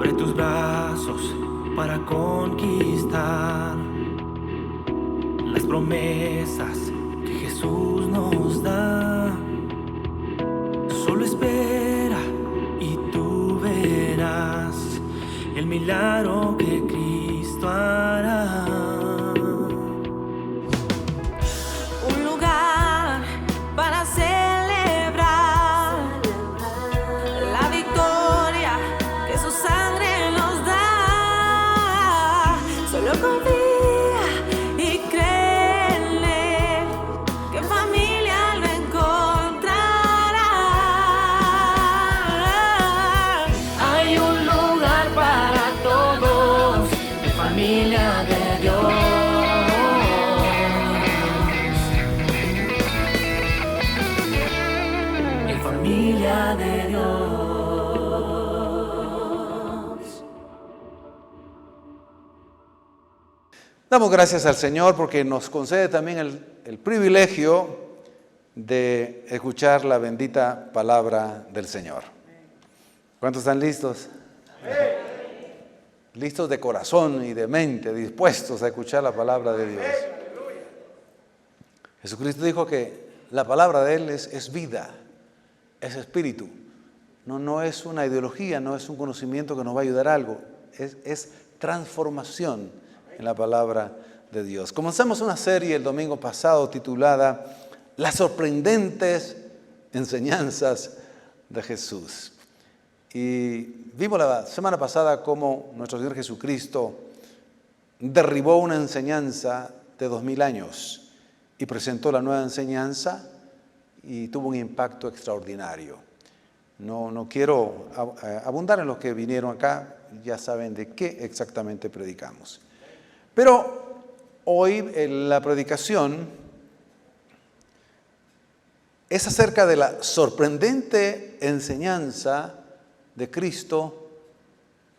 sobre tus brazos para conquistar las promesas que Jesús nos da. Solo espera y tú verás el milagro que Cristo hará. Un lugar para celebrar la victoria que su sangre nos da. Solo confía y cree en Él, que en familia lo encontrará. Hay un lugar para todos, en familia de Dios. Familia de Dios. Damos gracias al Señor porque nos concede también el privilegio de escuchar la bendita palabra del Señor. ¿Cuántos están listos? Listos de corazón y de mente, dispuestos a escuchar la palabra de Dios. Jesucristo dijo que la palabra de Él es vida. Es espíritu, no es una ideología, no es un conocimiento que nos va a ayudar a algo, es transformación en la palabra de Dios. Comenzamos una serie el domingo pasado titulada Las sorprendentes enseñanzas de Jesús. Y vimos la semana pasada cómo nuestro Señor Jesucristo derribó una enseñanza de 2000 años y presentó la nueva enseñanza y tuvo un impacto extraordinario. No quiero abundar en los que vinieron acá, ya saben de qué exactamente predicamos. Pero hoy la predicación es acerca de la sorprendente enseñanza de Cristo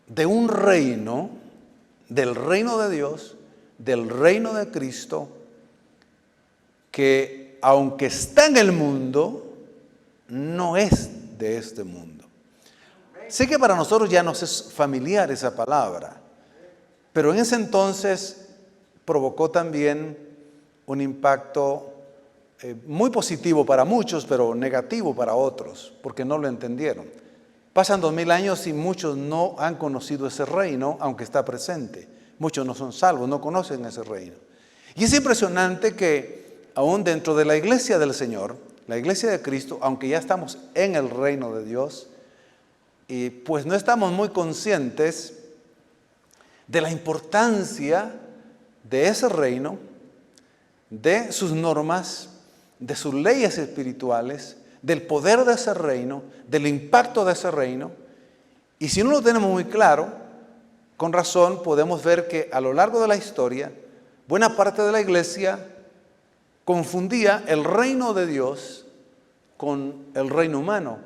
de un reino, del reino de Dios, del reino de Cristo, que aunque está en el mundo, no es de este mundo. Sé que para nosotros ya nos es familiar esa palabra, pero en ese entonces provocó también un impacto muy positivo para muchos, pero negativo para otros, porque no lo entendieron. Pasan 2000 años y muchos no han conocido ese reino, aunque está presente. Muchos no son salvos, no conocen ese reino. Y es impresionante que aún dentro de la iglesia del Señor, la iglesia de Cristo, aunque ya estamos en el reino de Dios, y pues no estamos muy conscientes de la importancia de ese reino, de sus normas, de sus leyes espirituales, del poder de ese reino, del impacto de ese reino. Y si no lo tenemos muy claro, con razón podemos ver que a lo largo de la historia, buena parte de la iglesia confundía el reino de Dios con el reino humano.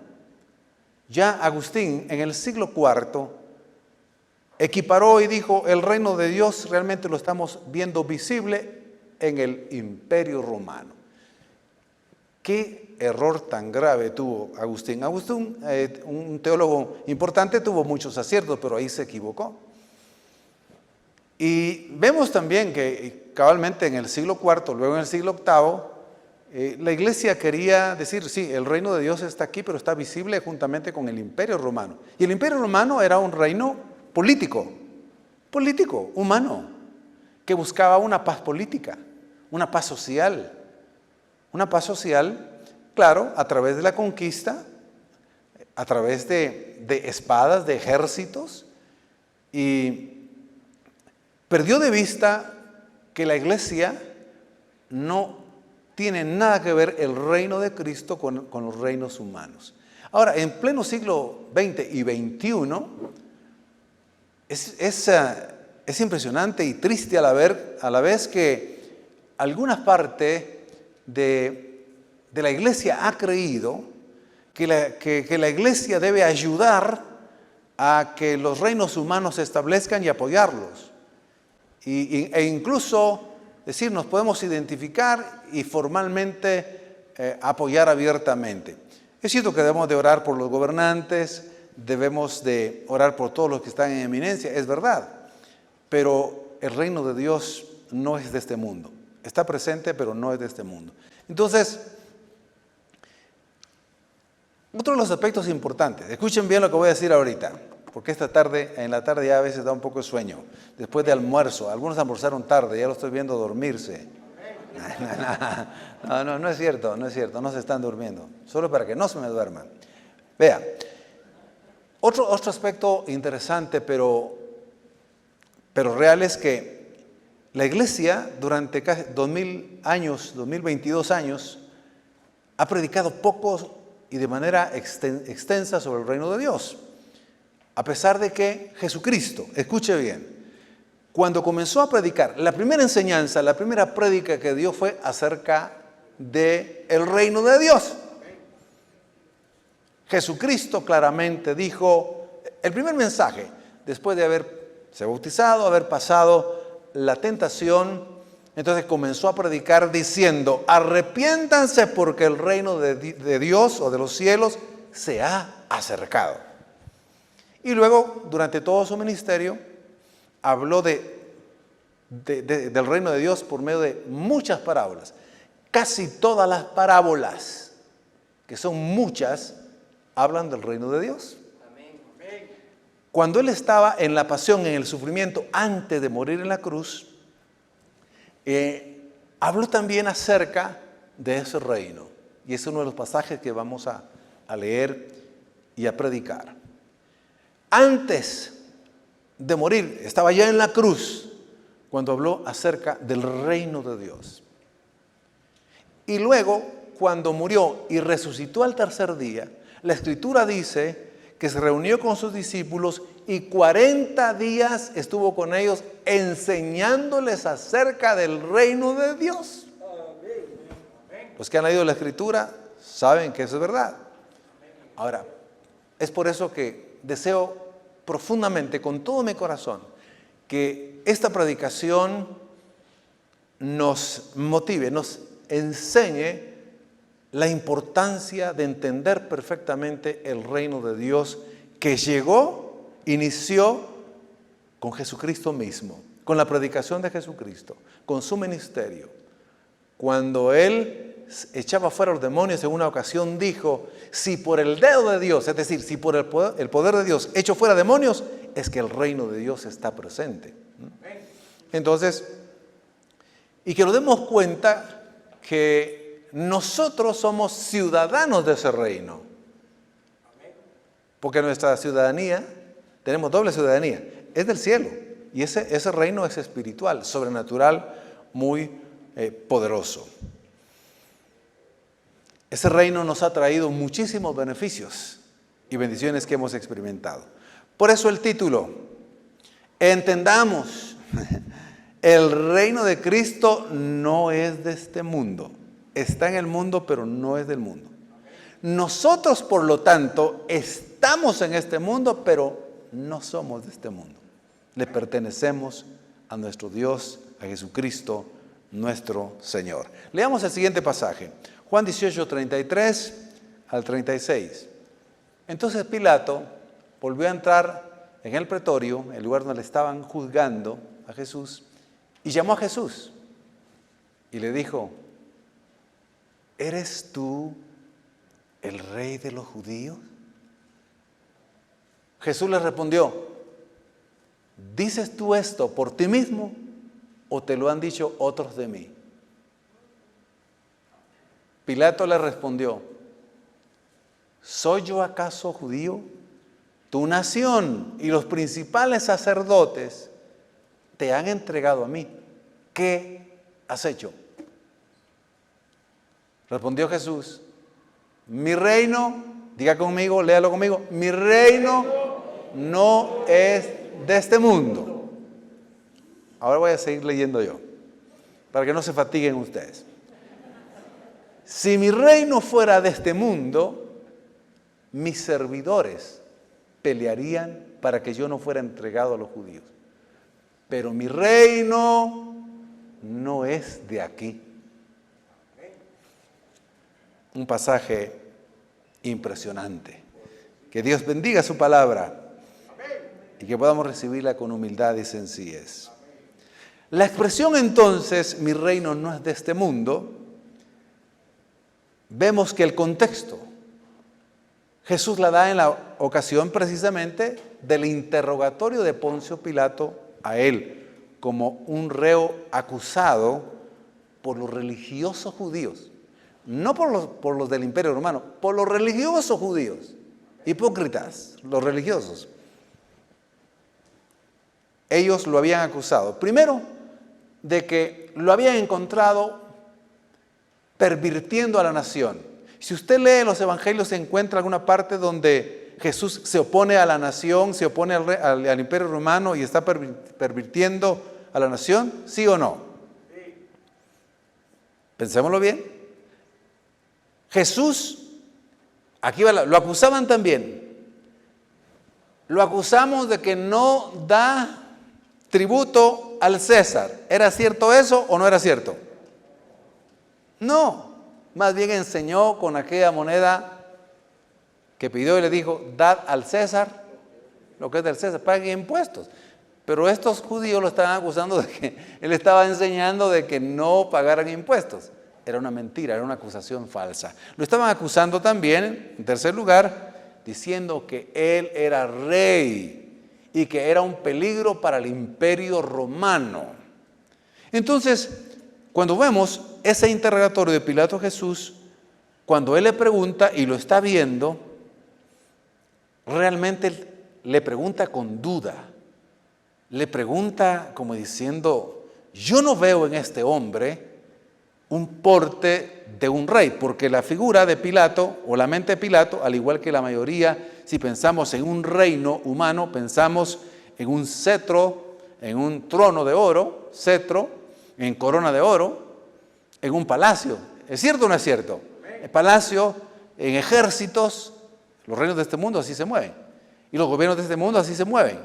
Ya Agustín en el siglo IV equiparó y dijo, el reino de Dios realmente lo estamos viendo visible en el Imperio Romano. ¿Qué error tan grave tuvo Agustín? Agustín, un teólogo importante, tuvo muchos aciertos, pero ahí se equivocó. Y vemos también que cabalmente en el siglo IV, luego en el siglo VIII, la iglesia quería decir, sí, el reino de Dios está aquí, pero está visible juntamente con el Imperio Romano. Y el Imperio Romano era un reino político, humano, que buscaba una paz política, una paz social. Una paz social, claro, a través de la conquista, a través de espadas, de ejércitos, y perdió de vista que la iglesia no tiene nada que ver el reino de Cristo con los reinos humanos. Ahora, en pleno siglo XX y XXI, es impresionante y triste a la vez que alguna parte de la iglesia ha creído que la iglesia debe ayudar a que los reinos humanos se establezcan y apoyarlos. E incluso decir, nos podemos identificar y formalmente apoyar abiertamente. Es cierto que debemos de orar por los gobernantes, debemos de orar por todos los que están en eminencia, es verdad, pero el reino de Dios no es de este mundo. Está presente, pero no es de este mundo. Entonces, otro de los aspectos importantes, escuchen bien lo que voy a decir ahorita, porque en la tarde ya a veces da un poco de sueño, después de almuerzo, algunos almorzaron tarde, ya lo estoy viendo dormirse. No es cierto, no se están durmiendo, solo para que no se me duerman. Vea, otro aspecto interesante, pero real es que la iglesia durante casi 2022 años, ha predicado poco y de manera extensa sobre el reino de Dios. A pesar de que Jesucristo, escuche bien, cuando comenzó a predicar, la primera enseñanza, la primera prédica que dio fue acerca del reino de Dios. Jesucristo claramente dijo, el primer mensaje, después de haberse bautizado, haber pasado la tentación, entonces comenzó a predicar diciendo, arrepiéntanse porque el reino de Dios o de los cielos se ha acercado. Y luego, durante todo su ministerio, habló del reino de Dios por medio de muchas parábolas. Casi todas las parábolas, que son muchas, hablan del reino de Dios. Cuando Él estaba en la pasión, en el sufrimiento, antes de morir en la cruz, habló también acerca de ese reino. Y es uno de los pasajes que vamos a leer y a predicar. Antes de morir, estaba ya en la cruz, cuando habló acerca del reino de Dios. Y luego, cuando murió y resucitó al tercer día, la Escritura dice que se reunió con sus discípulos y 40 días estuvo con ellos enseñándoles acerca del reino de Dios. Los que han leído la Escritura saben que eso es verdad. Ahora, es por eso que deseo profundamente, con todo mi corazón, que esta predicación nos motive, nos enseñe la importancia de entender perfectamente el reino de Dios que inició con Jesucristo mismo, con la predicación de Jesucristo, con su ministerio. Cuando Él echaba fuera a los demonios, en una ocasión dijo, si por el dedo de Dios, es decir, si por el poder de Dios echo fuera demonios, es que el reino de Dios está presente. Entonces, y que nos demos cuenta que nosotros somos ciudadanos de ese reino. Porque nuestra ciudadanía, tenemos doble ciudadanía, es del cielo. Y ese reino es espiritual, sobrenatural, muy poderoso. Ese reino nos ha traído muchísimos beneficios y bendiciones que hemos experimentado. Por eso el título, entendamos, el reino de Cristo no es de este mundo. Está en el mundo, pero no es del mundo. Nosotros, por lo tanto, estamos en este mundo, pero no somos de este mundo. Le pertenecemos a nuestro Dios, a Jesucristo, nuestro Señor. Leamos el siguiente pasaje. Juan 18, 33 al 36. Entonces Pilato volvió a entrar en el pretorio, el lugar donde le estaban juzgando a Jesús, y llamó a Jesús y le dijo, ¿eres tú el rey de los judíos? Jesús le respondió, ¿dices tú esto por ti mismo o te lo han dicho otros de mí? Pilato le respondió, ¿soy yo acaso judío? Tu nación y los principales sacerdotes te han entregado a mí. ¿Qué has hecho? Respondió Jesús, mi reino, diga conmigo, léalo conmigo, mi reino no es de este mundo. Ahora voy a seguir leyendo yo, para que no se fatiguen ustedes. Si mi reino fuera de este mundo, mis servidores pelearían para que yo no fuera entregado a los judíos. Pero mi reino no es de aquí. Un pasaje impresionante. Que Dios bendiga su palabra y que podamos recibirla con humildad y sencillez. La expresión entonces, mi reino no es de este mundo, vemos que el contexto, Jesús la da en la ocasión precisamente del interrogatorio de Poncio Pilato a él, como un reo acusado por los religiosos judíos, no por los del Imperio Romano, por los religiosos judíos, hipócritas, los religiosos. Ellos lo habían acusado, primero, de que lo habían encontrado pervirtiendo a la nación. Si usted lee los evangelios, se encuentra alguna parte donde Jesús se opone a la nación, se opone al Imperio Romano y está pervirtiendo a la nación, ¿sí o no? Sí. Pensémoslo bien. Jesús, aquí lo acusaban también. Lo acusamos de que no da tributo al César. ¿Era cierto eso o no era cierto? No, más bien enseñó con aquella moneda que pidió y le dijo, dad al César lo que es del César, paguen impuestos. Pero estos judíos lo estaban acusando de que él estaba enseñando de que no pagaran impuestos. Era una mentira, era una acusación falsa. Lo estaban acusando también, en tercer lugar, diciendo que él era rey y que era un peligro para el Imperio Romano. Entonces, cuando vemos ese interrogatorio de Pilato a Jesús, cuando él le pregunta y lo está viendo, realmente le pregunta con duda. Le pregunta como diciendo, yo no veo en este hombre un porte de un rey, porque la figura de Pilato o la mente de Pilato, al igual que la mayoría, si pensamos en un reino humano, pensamos en un cetro, en un trono de oro, cetro, en corona de oro, en un palacio. ¿Es cierto o no es cierto? El palacio, en ejércitos, los reinos de este mundo así se mueven. Y los gobiernos de este mundo así se mueven.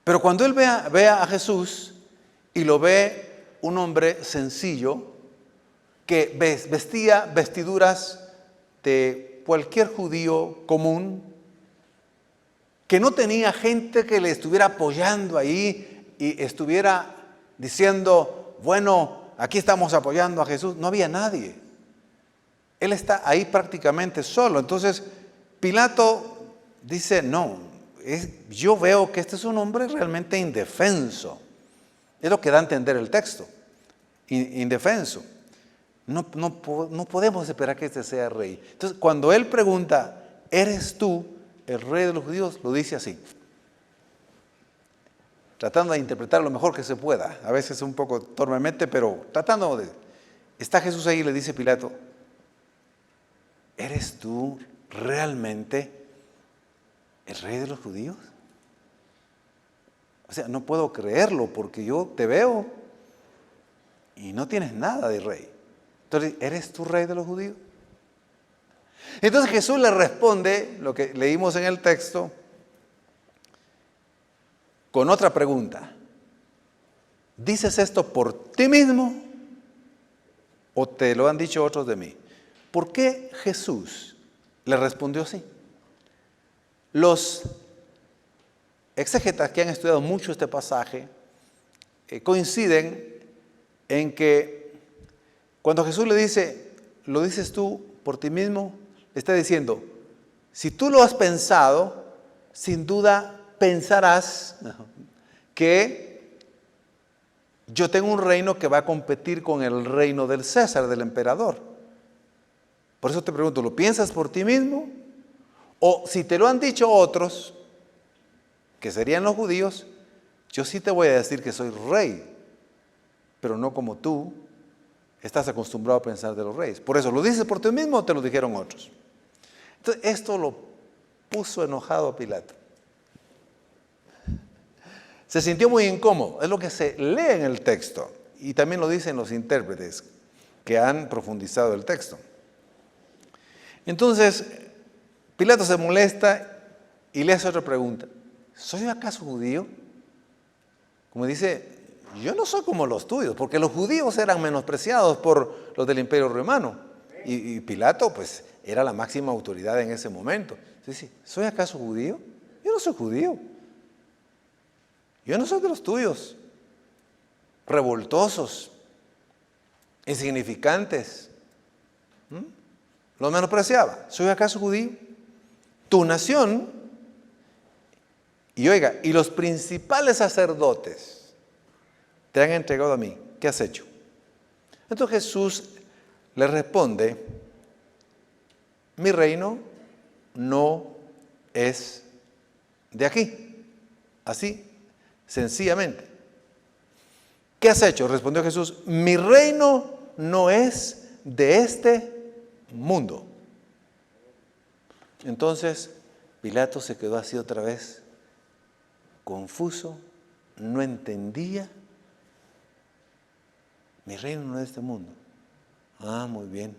Pero cuando él ve a Jesús y lo ve un hombre sencillo que vestía vestiduras de cualquier judío común, que no tenía gente que le estuviera apoyando ahí y estuviera diciendo, bueno, aquí estamos apoyando a Jesús. No había nadie. Él está ahí prácticamente solo. Entonces, Pilato dice, no, yo veo que este es un hombre realmente indefenso. Es lo que da a entender el texto. Indefenso. No podemos esperar que este sea rey. Entonces, cuando él pregunta, ¿eres tú el rey de los judíos? Lo dice así, tratando de interpretar lo mejor que se pueda. A veces un poco torpemente, pero tratando de... Está Jesús ahí y le dice Pilato, ¿eres tú realmente el rey de los judíos? O sea, no puedo creerlo porque yo te veo y no tienes nada de rey. Entonces, ¿eres tú rey de los judíos? Entonces Jesús le responde, lo que leímos en el texto, con otra pregunta. ¿Dices esto por ti mismo o te lo han dicho otros de mí? ¿Por qué Jesús le respondió así? Los exégetas que han estudiado mucho este pasaje coinciden en que cuando Jesús le dice, ¿lo dices tú por ti mismo? Le está diciendo, si tú lo has pensado, sin duda pensarás que yo tengo un reino que va a competir con el reino del César, del emperador. Por eso te pregunto, ¿lo piensas por ti mismo? O si te lo han dicho otros, que serían los judíos, yo sí te voy a decir que soy rey, pero no como tú estás acostumbrado a pensar de los reyes. Por eso, ¿lo dices por ti mismo o te lo dijeron otros? Entonces, esto lo puso enojado a Pilato. Se sintió muy incómodo, es lo que se lee en el texto, y también lo dicen los intérpretes que han profundizado el texto. Entonces, Pilato se molesta y le hace otra pregunta. ¿Soy yo acaso judío? Como dice, yo no soy como los tuyos, porque los judíos eran menospreciados por los del Imperio Romano. Y Pilato, pues, era la máxima autoridad en ese momento. Dice, ¿soy acaso judío? Yo no soy judío. Yo no soy de los tuyos. Revoltosos, insignificantes. Lo menospreciaba. ¿Soy acaso judío? Tu nación, y oiga, y los principales sacerdotes te han entregado a mí. ¿Qué has hecho? Entonces Jesús le responde, mi reino no es de aquí. Así, sencillamente. ¿Qué has hecho? Respondió Jesús, mi reino no es de este mundo. Entonces Pilato se quedó así otra vez, confuso, no entendía. Mi reino no es de este mundo. Ah, muy bien.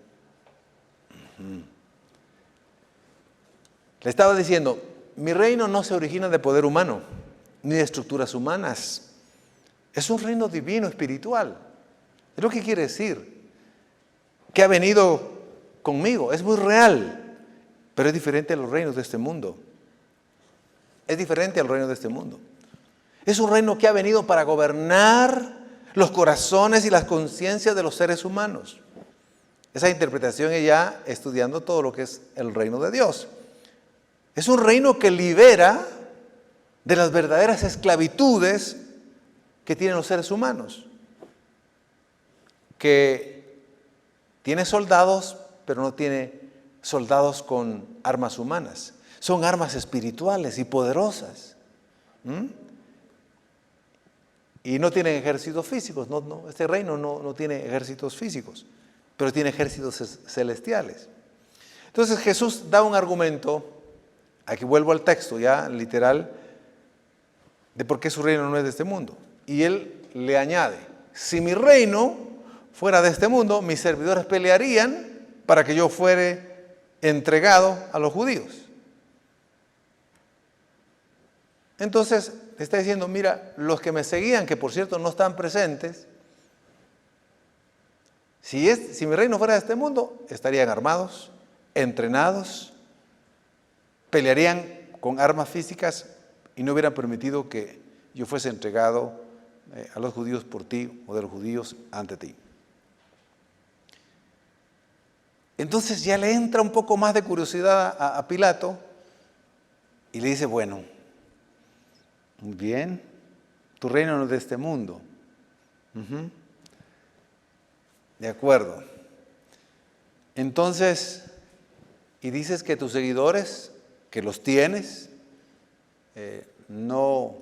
Le estaba diciendo, mi reino no se origina de poder humano, ni de estructuras humanas. Es un reino divino, espiritual. Es lo que quiere decir. Que ha venido conmigo. Es muy real, pero es diferente a los reinos de este mundo. Es diferente al reino de este mundo. Es un reino que ha venido para gobernar los corazones y las conciencias de los seres humanos. Esa interpretación es ya estudiando todo lo que es el reino de Dios. Es un reino que libera de las verdaderas esclavitudes que tienen los seres humanos, que tiene soldados, pero no tiene soldados con armas humanas. Son armas espirituales y poderosas. Y no tienen ejércitos físicos. No, este reino no tiene ejércitos físicos, pero tiene ejércitos celestiales. Entonces Jesús da un argumento, aquí vuelvo al texto ya literal, de por qué su reino no es de este mundo. Y él le añade, si mi reino fuera de este mundo, mis servidores pelearían para que yo fuere entregado a los judíos. Entonces le está diciendo, mira, los que me seguían, que por cierto no están presentes, si mi reino fuera de este mundo, estarían armados, entrenados, pelearían con armas físicas y no hubieran permitido que yo fuese entregado a los judíos por ti o de los judíos ante ti. Entonces ya le entra un poco más de curiosidad a Pilato y le dice, bueno, muy bien, tu reino no es de este mundo. De acuerdo. Entonces, y dices que tus seguidores, que los tienes, no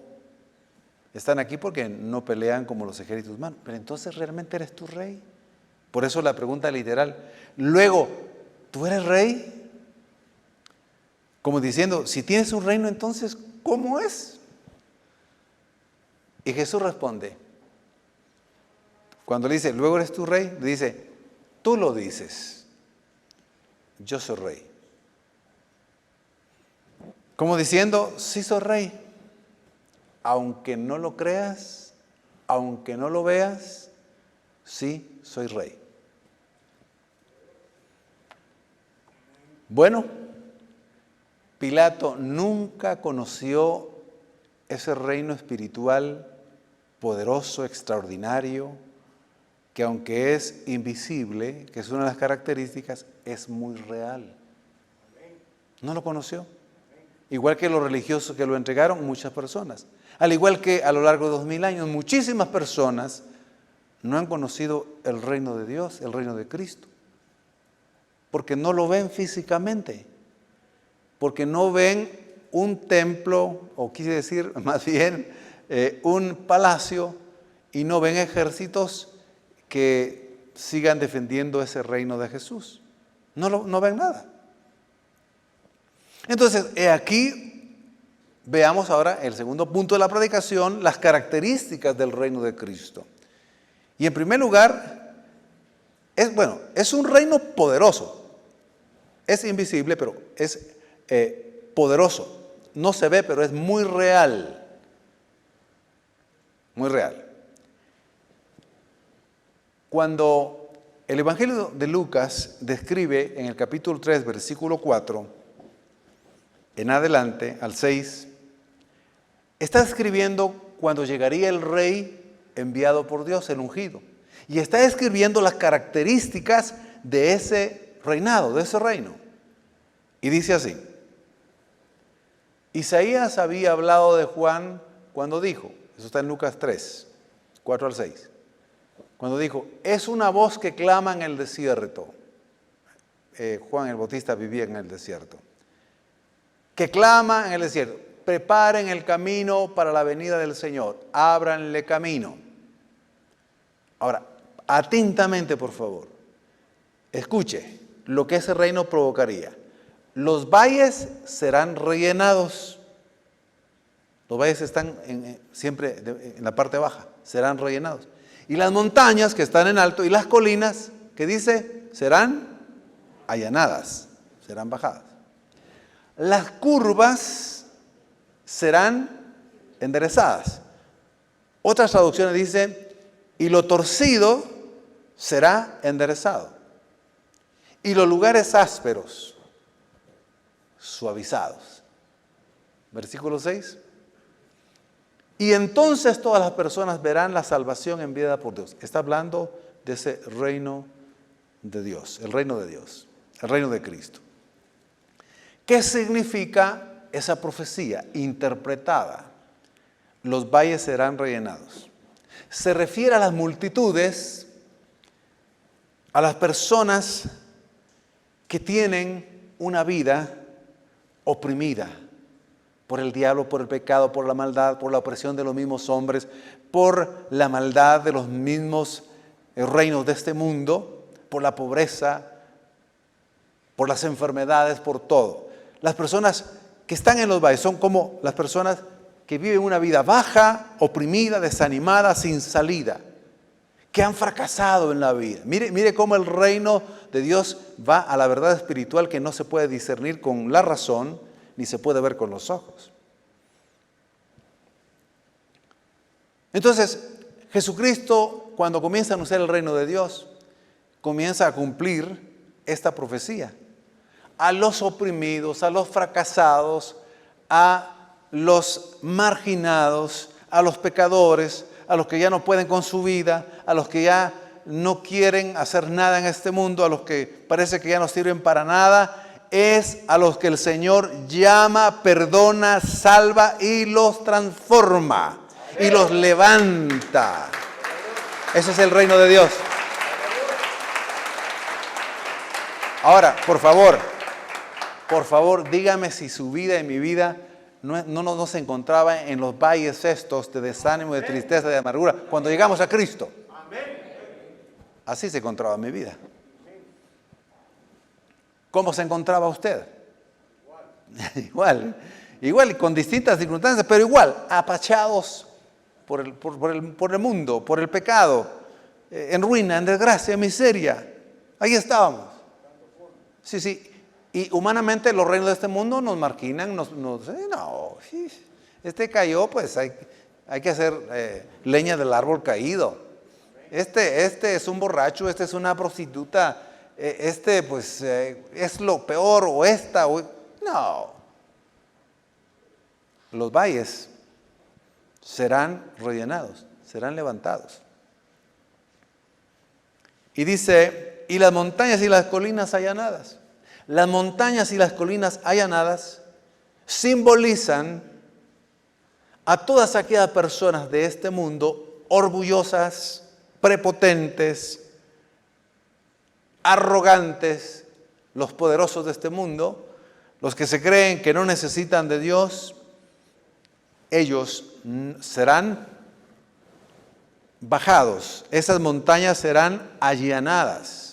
están aquí porque no pelean como los ejércitos humanos. Pero entonces, ¿realmente eres tú rey? Por eso la pregunta literal. Luego, ¿tú eres rey? Como diciendo, si tienes un reino, entonces, ¿cómo es? Y Jesús responde, cuando le dice, luego eres tú rey, le dice, tú lo dices, yo soy rey. Como diciendo, sí soy rey, aunque no lo creas, aunque no lo veas, sí soy rey. Bueno, Pilato nunca conoció ese reino espiritual poderoso, extraordinario, que aunque es invisible, que es una de las características, es muy real. No lo conoció. Igual que los religiosos que lo entregaron, muchas personas. Al igual que a lo largo de 2000 años, muchísimas personas no han conocido el reino de Dios, el reino de Cristo. Porque no lo ven físicamente. Porque no ven un templo, o quise decir más bien un palacio, y no ven ejércitos que sigan defendiendo ese reino de Jesús. No ven nada. Entonces, aquí veamos ahora el segundo punto de la predicación, las características del reino de Cristo. Y en primer lugar, es un reino poderoso. Es invisible, pero es poderoso. No se ve, pero es muy real. Muy real. Cuando El Evangelio de Lucas describe en el capítulo 3, versículo 4, en adelante, al 6, está describiendo cuando llegaría el rey enviado por Dios, el ungido. Y está describiendo las características de ese reinado, de ese reino. Y dice así: Isaías había hablado de Juan cuando dijo, eso está en Lucas 3, 4 al 6, cuando dijo, es una voz que clama en el desierto. Juan el Bautista vivía en el desierto. Que clama en el desierto, preparen el camino para la venida del Señor, ábranle camino. Ahora, atentamente por favor, escuche lo que ese reino provocaría. Los valles serán rellenados. Los valles están siempre en la parte baja, serán rellenados. Y las montañas que están en alto y las colinas, que dice, serán allanadas, serán bajadas. Las curvas serán enderezadas. Otras traducciones dicen, y lo torcido será enderezado. Y los lugares ásperos, suavizados. Versículo 6. Y entonces todas las personas verán la salvación enviada por Dios. Está hablando de ese reino de Dios, el reino de Dios, el reino de Cristo. ¿Qué significa esa profecía interpretada? Los valles serán rellenados. Se refiere a las multitudes, a las personas que tienen una vida oprimida por el diablo, por el pecado, por la maldad, por la opresión de los mismos hombres, por la maldad de los mismos reinos de este mundo, por la pobreza, por las enfermedades, por todo. Las personas que están en los valles son como las personas que viven una vida baja, oprimida, desanimada, sin salida, que han fracasado en la vida. Mire cómo el reino de Dios va a la verdad espiritual que no se puede discernir con la razón, ni se puede ver con los ojos. Entonces, Jesucristo, cuando comienza a anunciar el reino de Dios, comienza a cumplir esta profecía. A los oprimidos, a los fracasados, a los marginados, a los pecadores, a los que ya no pueden con su vida, a los que ya no quieren hacer nada en este mundo, a los que parece que ya no sirven para nada, es a los que el Señor llama, perdona, salva y los transforma y los levanta. Ese es el reino de Dios. Ahora, por favor, dígame si su vida y mi vida no se encontraba en los valles estos de desánimo, de tristeza, de amargura, cuando llegamos a Cristo. Así se encontraba mi vida. ¿Cómo se encontraba usted? Igual, con distintas circunstancias, pero igual, apachados por el mundo, por el pecado, en ruina, en desgracia, en miseria. Ahí estábamos. Sí. Y humanamente los reinos de este mundo nos marginan, este cayó, pues hay que hacer leña del árbol caído. Este es un borracho, este es una prostituta, es lo peor, no. Los valles serán rellenados, serán levantados. Y dice, y las montañas y las colinas allanadas. Las montañas y las colinas allanadas simbolizan a todas aquellas personas de este mundo orgullosas, prepotentes, arrogantes, los poderosos de este mundo, los que se creen que no necesitan de Dios. Ellos serán bajados, esas montañas serán allanadas.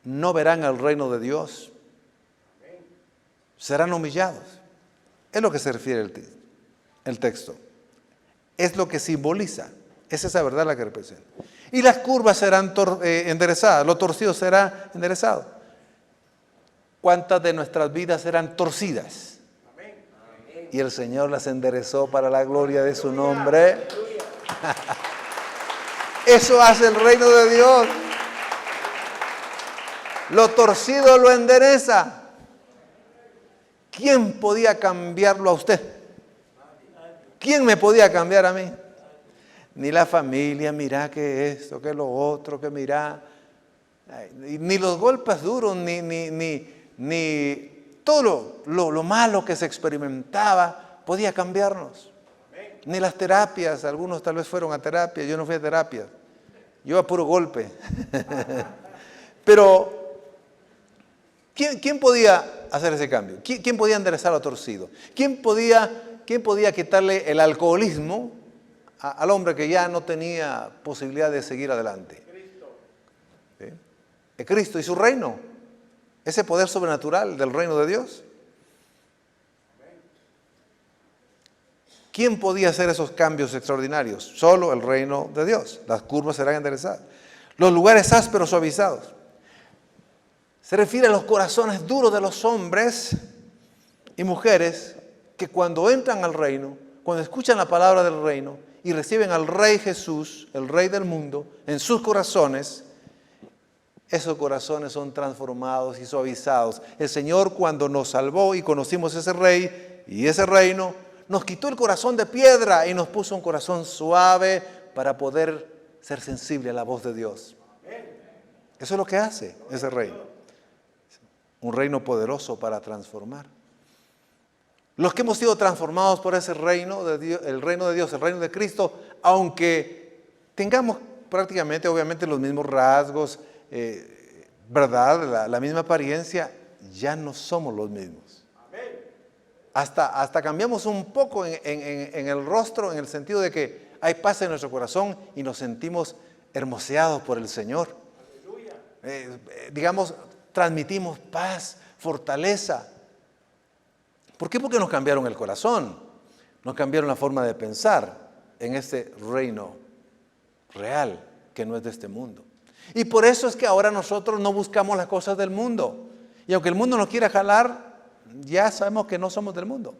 No verán el reino de Dios. Serán humillados. Es lo que se refiere el texto. Es lo que simboliza. Es esa verdad la que representa. Y las curvas serán enderezadas. Lo torcido será enderezado. ¿Cuántas de nuestras vidas serán torcidas? Y el Señor las enderezó para la gloria de su nombre. Eso hace el reino de Dios. Lo torcido lo endereza. ¿Quién podía cambiarlo a usted? ¿Quién me podía cambiar a mí? Ni la familia, mira que esto, que lo otro, que mira. Ni los golpes duros, ni todo lo malo que se experimentaba podía cambiarnos. Ni las terapias, algunos tal vez fueron a terapia, yo no fui a terapia. Yo a puro golpe. Pero, ¿quién podía hacer ese cambio? ¿Quién podía enderezar lo torcido? ¿Quién podía quitarle el alcoholismo al hombre que ya no tenía posibilidad de seguir adelante? ¿Sí? Cristo y su reino. Ese poder sobrenatural del reino de Dios. ¿Quién podía hacer esos cambios extraordinarios? Solo el reino de Dios. Las curvas serán enderezadas. Los lugares ásperos suavizados. Se refiere a los corazones duros de los hombres y mujeres que cuando entran al reino, cuando escuchan la palabra del reino y reciben al Rey Jesús, el Rey del mundo, en sus corazones, esos corazones son transformados y suavizados. El Señor, cuando nos salvó y conocimos ese Rey y ese reino, nos quitó el corazón de piedra y nos puso un corazón suave para poder ser sensible a la voz de Dios. Eso es lo que hace ese reino. Un reino poderoso para transformar. Los que hemos sido transformados por ese reino de Dios, el reino de Dios, el reino de Cristo, aunque tengamos prácticamente, obviamente, los mismos rasgos, ¿verdad? La misma apariencia, ya no somos los mismos. Hasta cambiamos un poco en el rostro, en el sentido de que hay paz en nuestro corazón y nos sentimos hermoseados por el Señor. Digamos, transmitimos paz, fortaleza. ¿Por qué? Porque nos cambiaron el corazón, nos cambiaron la forma de pensar en este reino real que no es de este mundo. Y por eso es que ahora nosotros no buscamos las cosas del mundo. Y aunque el mundo nos quiera jalar, ya sabemos que no somos del mundo.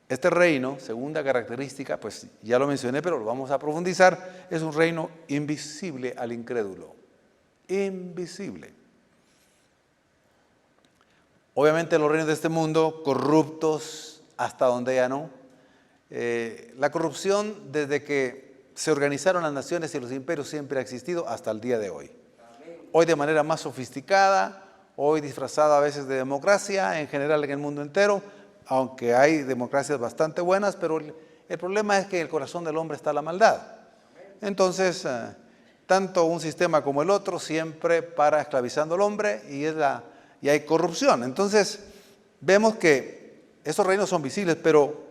Este reino, segunda característica, pues ya lo mencioné, pero lo vamos a profundizar, es un reino invisible al incrédulo. Invisible. Obviamente los reinos de este mundo, corruptos hasta donde ya no. La corrupción desde que se organizaron las naciones y los imperios siempre ha existido hasta el día de hoy. Hoy de manera más sofisticada, hoy disfrazada a veces de democracia, en general en el mundo entero, aunque hay democracias bastante buenas, pero el problema es que en el corazón del hombre está la maldad. Entonces, tanto un sistema como el otro siempre para esclavizando al hombre y hay corrupción. Entonces, vemos que esos reinos son visibles, pero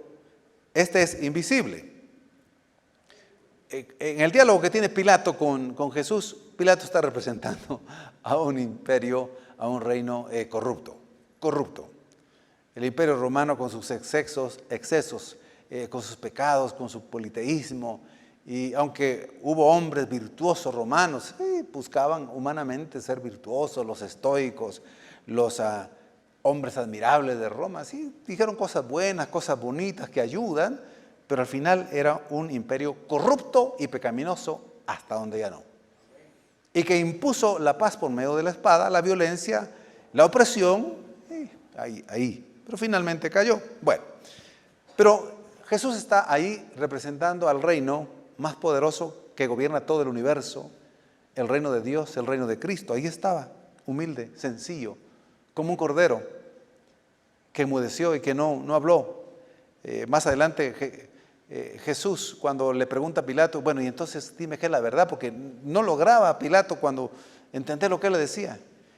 este es invisible. En el diálogo que tiene Pilato con Jesús, Pilato está representando a un imperio, a un reino corrupto. El imperio romano con sus excesos, con sus pecados, con su politeísmo, y aunque hubo hombres virtuosos romanos, buscaban humanamente ser virtuosos, los estoicos, los hombres admirables de Roma, sí, dijeron cosas buenas, cosas bonitas que ayudan, pero al final era un imperio corrupto y pecaminoso hasta donde ya no. Y que impuso la paz por medio de la espada, la violencia, la opresión, ahí. Pero finalmente cayó. Bueno, pero Jesús está ahí representando al reino más poderoso que gobierna todo el universo, el reino de Dios, el reino de Cristo. Ahí estaba, humilde, sencillo, como un cordero que enmudeció y que no habló. Más adelante Jesús, cuando le pregunta a Pilato, bueno, y entonces dime qué es la verdad, porque no lograba Pilato cuando entender lo que él le decía.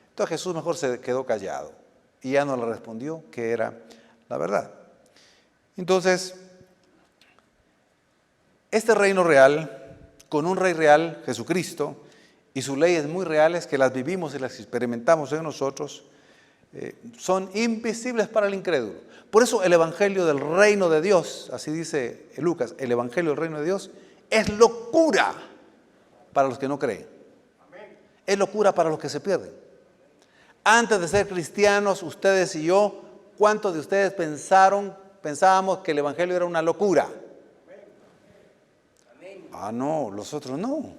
Entonces Jesús mejor se quedó callado y ya no le respondió que era la verdad. Entonces, este reino real, con un rey real, Jesucristo, y sus leyes muy reales que las vivimos y las experimentamos en nosotros, son invisibles para el incrédulo. Por eso el evangelio del reino de Dios, así dice Lucas, el evangelio del reino de Dios es locura para los que no creen. Es locura para los que se pierden. Antes de ser cristianos, ustedes y yo, ¿cuántos de ustedes pensábamos que el evangelio era una locura? No, los otros no.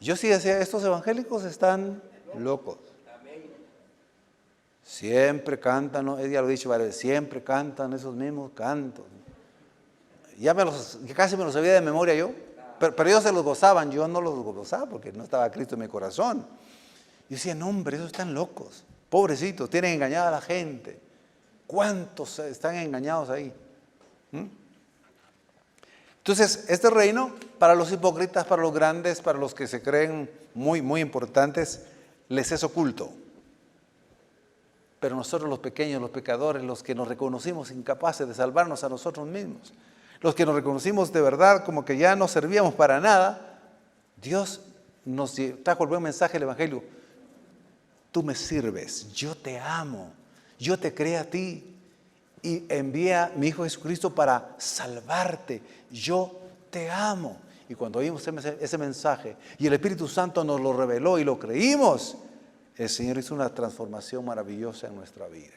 Yo sí decía, estos evangélicos están locos. Siempre cantan, ¿no? Ella lo ha dicho varias veces, siempre cantan esos mismos cantos. Casi me los sabía de memoria yo, pero ellos se los gozaban, yo no los gozaba porque no estaba Cristo en mi corazón. Yo decía, no hombre, esos están locos, pobrecitos, tienen engañada a la gente. ¿Cuántos están engañados ahí? Entonces, este reino, para los hipócritas, para los grandes, para los que se creen muy, muy importantes, les es oculto. Pero nosotros los pequeños, los pecadores, los que nos reconocimos incapaces de salvarnos a nosotros mismos, los que nos reconocimos de verdad como que ya no servíamos para nada, Dios nos trajo el buen mensaje del Evangelio. Tú me sirves, yo te amo, yo te creé a ti y envía a mi Hijo Jesucristo para salvarte. Yo te amo. Y cuando oímos ese mensaje y el Espíritu Santo nos lo reveló y lo creímos, el Señor hizo una transformación maravillosa en nuestra vida.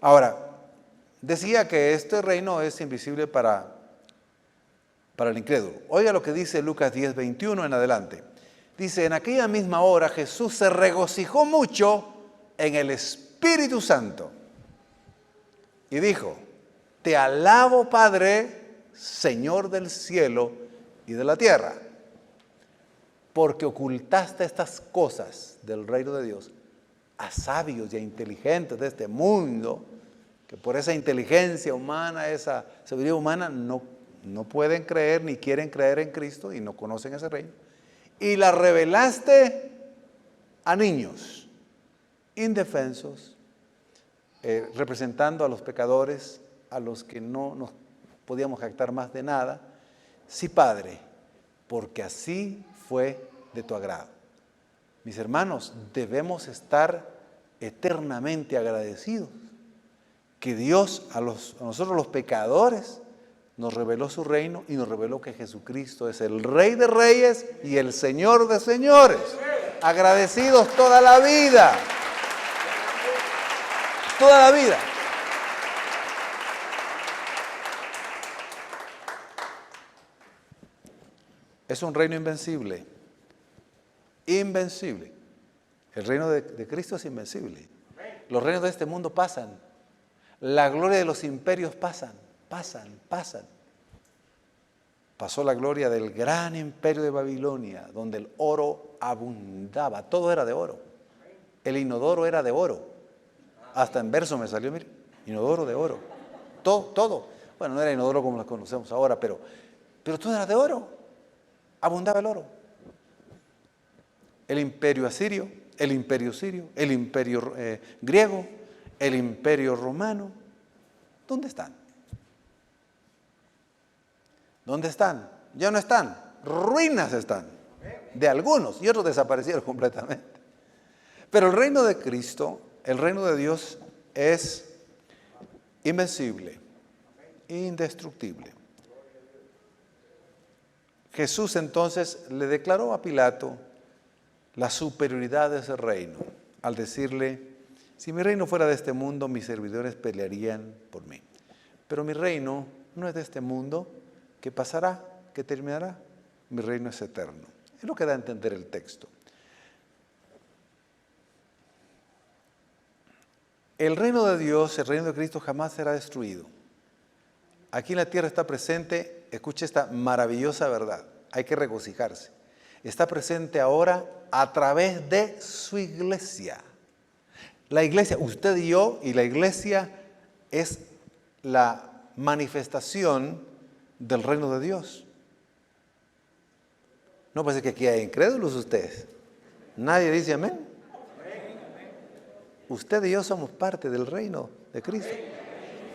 Ahora, decía que este reino es invisible para el incrédulo. Oiga lo que dice Lucas 10:21 en adelante. Dice, en aquella misma hora Jesús se regocijó mucho en el Espíritu Santo y dijo, te alabo, Padre, Señor del cielo y de la tierra, porque ocultaste estas cosas del reino de Dios a sabios y a inteligentes de este mundo, que por esa inteligencia humana, esa sabiduría humana, no pueden creer ni quieren creer en Cristo y no conocen ese reino. Y la revelaste a niños indefensos, representando a los pecadores, a los que no nos podíamos jactar más de nada. Sí, Padre, porque así fue de tu agrado. Mis hermanos, debemos estar eternamente agradecidos que Dios a nosotros los pecadores nos reveló su reino y nos reveló que Jesucristo es el Rey de Reyes y el Señor de Señores. Agradecidos toda la vida. Toda la vida. Es un reino invencible. Invencible. El reino de Cristo es invencible. Los reinos de este mundo pasan. La gloria de los imperios pasan. Pasó la gloria del gran imperio de Babilonia, donde el oro abundaba. Todo era de oro. El inodoro era de oro. Hasta en verso me salió, mire, inodoro de oro. Todo. Bueno, no era inodoro como lo conocemos ahora, pero todo era de oro. Abundaba el oro. El imperio asirio, el imperio sirio, el imperio griego, el imperio romano. ¿Dónde están? ¿Dónde están? Ya no están. Ruinas están. De algunos y otros desaparecieron completamente. Pero el reino de Cristo, el reino de Dios es invencible, indestructible. Jesús entonces le declaró a Pilato la superioridad de ese reino al decirle, si mi reino fuera de este mundo, mis servidores pelearían por mí. Pero mi reino no es de este mundo, que pasará, que terminará. Mi reino es eterno. Es lo que da a entender el texto. El reino de Dios, el reino de Cristo jamás será destruido. Aquí en la tierra está presente, escuche esta maravillosa verdad, hay que regocijarse. Está presente ahora a través de su iglesia. La iglesia, usted y yo, y la iglesia es la manifestación del reino de Dios. No parece que aquí hay incrédulos ustedes. Nadie dice amén. Usted y yo somos parte del reino de Cristo.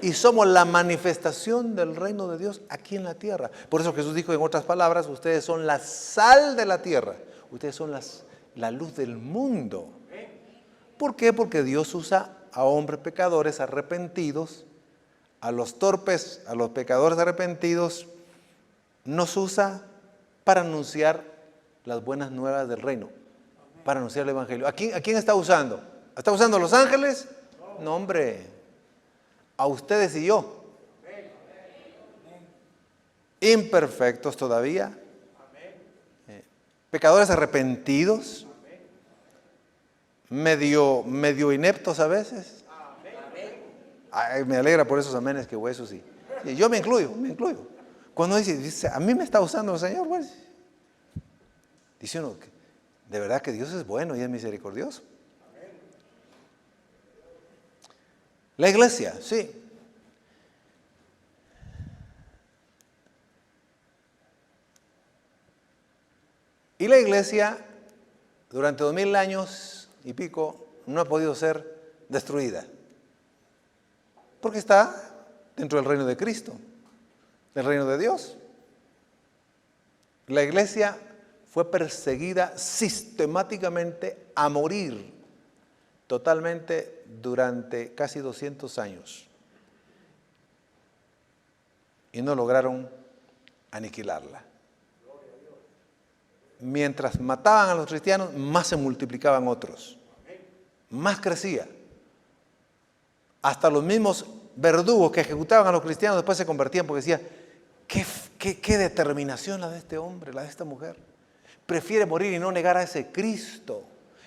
Y somos la manifestación del reino de Dios aquí en la tierra. Por eso Jesús dijo en otras palabras, ustedes son la sal de la tierra. Ustedes son la luz del mundo. ¿Por qué? Porque Dios usa a hombres pecadores arrepentidos, a los torpes, a los pecadores arrepentidos, nos usa para anunciar las buenas nuevas del reino, para anunciar el evangelio. ¿A quién está usando? ¿Está usando a los ángeles? No, hombre, a ustedes y yo. Imperfectos todavía. pecadores arrepentidos, medio ineptos a veces. Ay, me alegra por esos amenes que eso sí. Y yo me incluyo. Cuando dice, a mí me está usando el Señor, pues, dice uno, de verdad que Dios es bueno y es misericordioso. La iglesia, sí. Y la iglesia, durante 2000 años y pico, no ha podido ser destruida. Porque está dentro del reino de Cristo, del reino de Dios. La iglesia fue perseguida sistemáticamente a morir totalmente durante casi 200 años. Y no lograron aniquilarla. Mientras mataban a los cristianos, más se multiplicaban otros. Más crecía. Hasta los mismos verdugos que ejecutaban a los cristianos después se convertían porque decían, qué determinación la de este hombre, la de esta mujer. Prefiere morir y no negar a ese Cristo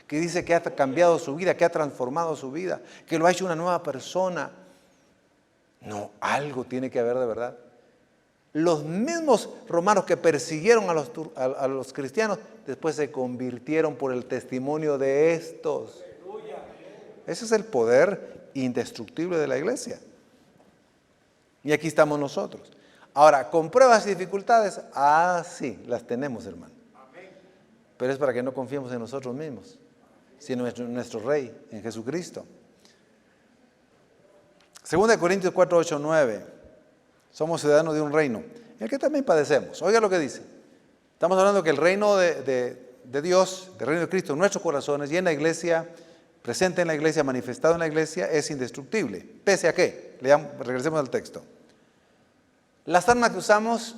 que dice que ha cambiado su vida, que ha transformado su vida, que lo ha hecho una nueva persona. No, algo tiene que haber de verdad. Los mismos romanos que persiguieron a los cristianos, después se convirtieron por el testimonio de estos. Ese es el poder indestructible de la iglesia. Y aquí estamos nosotros. Ahora, con pruebas y dificultades, sí, las tenemos, hermano. Pero es para que no confiemos en nosotros mismos, sino en nuestro Rey, en Jesucristo. 2 Corintios 4, 8, 9. Somos ciudadanos de un reino, en el que también padecemos. Oiga lo que dice. Estamos hablando que el reino de Dios, del reino de Cristo en nuestros corazones y en la iglesia, presente en la iglesia, manifestado en la iglesia, es indestructible. ¿Pese a qué? Regresemos al texto. Las armas que usamos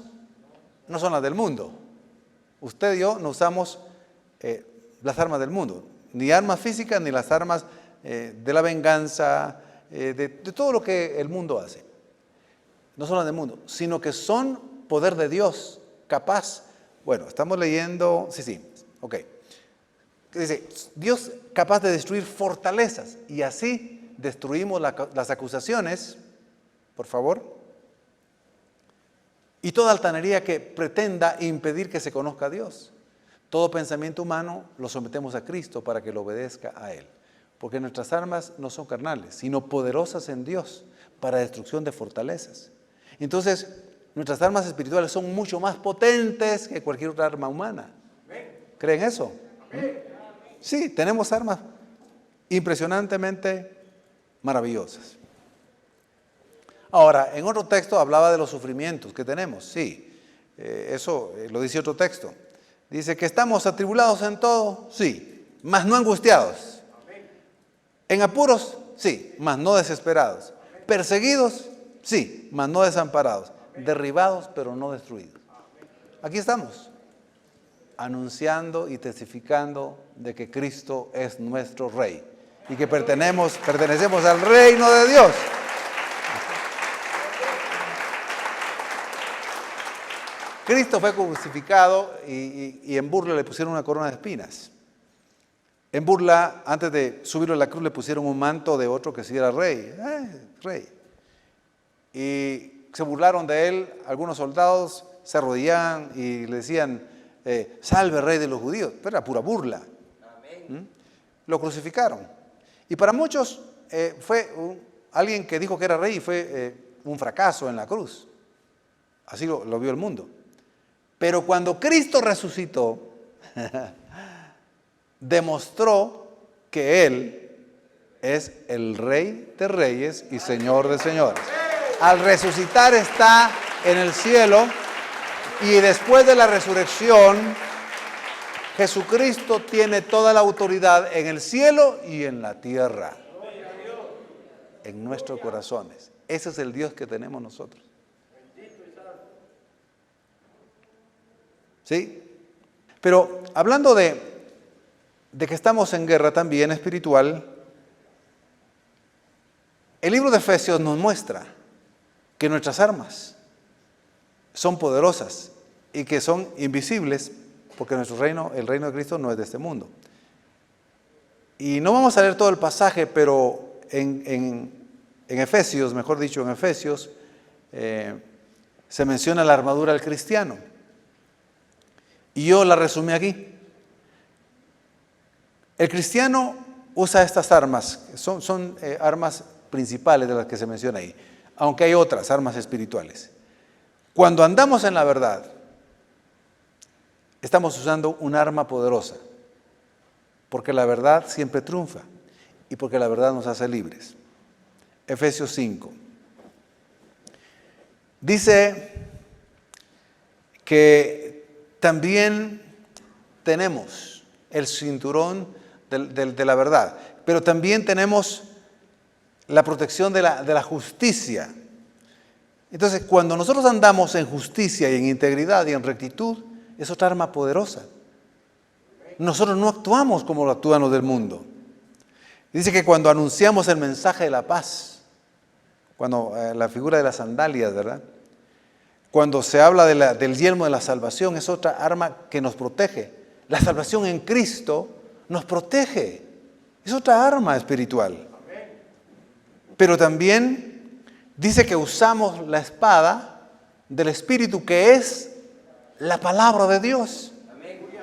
no son las del mundo. Usted y yo no usamos las armas del mundo, ni armas físicas, ni las armas de la venganza, de todo lo que el mundo hace. No son las del mundo, sino que son poder de Dios, capaz. Bueno, estamos leyendo, ok. Dice, Dios capaz de destruir fortalezas, y así destruimos las acusaciones, por favor, y toda altanería que pretenda impedir que se conozca a Dios. Todo pensamiento humano lo sometemos a Cristo para que lo obedezca a Él. Porque nuestras armas no son carnales, sino poderosas en Dios para destrucción de fortalezas. Entonces, nuestras armas espirituales son mucho más potentes que cualquier otra arma humana. ¿Creen eso? Sí, tenemos armas impresionantemente maravillosas. Ahora, en otro texto hablaba de los sufrimientos que tenemos. Sí, eso lo dice otro texto. Dice que estamos atribulados en todo, sí, mas no angustiados. En apuros, sí, mas no desesperados. Perseguidos, sí, mas no desamparados. Derribados, pero no destruidos. Aquí estamos, anunciando y testificando de que Cristo es nuestro Rey y que pertenecemos al reino de Dios. Cristo fue crucificado y en burla le pusieron una corona de espinas. En burla, antes de subirlo a la cruz, le pusieron un manto de otro que sí era rey. Rey. Y se burlaron de él. Algunos soldados se arrodillaban y le decían, salve rey de los judíos. Pero era pura burla. Lo crucificaron. Y para muchos fue alguien que dijo que era rey y fue un fracaso en la cruz. Así lo vio el mundo. Pero cuando Cristo resucitó, demostró que Él es el Rey de Reyes y Señor de Señores. Al resucitar está en el cielo y después de la resurrección, Jesucristo tiene toda la autoridad en el cielo y en la tierra, en nuestros corazones. Ese es el Dios que tenemos nosotros. ¿Sí? Pero hablando de que estamos en guerra también espiritual, el libro de Efesios nos muestra que nuestras armas son poderosas y que son invisibles porque nuestro reino, el reino de Cristo no es de este mundo. Y no vamos a leer todo el pasaje, pero en Efesios, mejor dicho, en Efesios, se menciona la armadura del cristiano. Y yo la resumí aquí. El cristiano usa estas armas, son armas principales de las que se menciona ahí, aunque hay otras armas espirituales. Cuando andamos en la verdad, estamos usando un arma poderosa, porque la verdad siempre triunfa y porque la verdad nos hace libres. Efesios 5. Dice que también tenemos el cinturón de la verdad, pero también tenemos la protección de la justicia. Entonces, cuando nosotros andamos en justicia y en integridad y en rectitud, es otra arma poderosa. Nosotros no actuamos como lo actúan los del mundo. Dice que cuando anunciamos el mensaje de la paz, cuando la figura de las sandalias, ¿verdad? Cuando se habla del yelmo de la salvación, es otra arma que nos protege. La salvación en Cristo nos protege. Es otra arma espiritual. Pero también dice que usamos la espada del Espíritu, que es la palabra de Dios.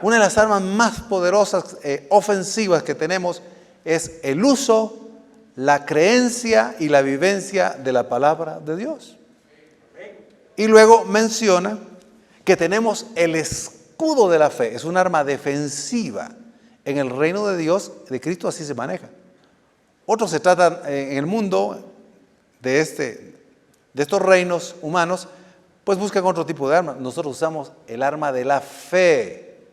Una de las armas más poderosas, ofensivas que tenemos es el uso, la creencia y la vivencia de la palabra de Dios. Y luego menciona que tenemos el escudo de la fe. Es un arma defensiva. En el reino de Dios, de Cristo, así se maneja. Otros se tratan en el mundo de estos reinos humanos, pues buscan otro tipo de armas. Nosotros usamos el arma de la fe.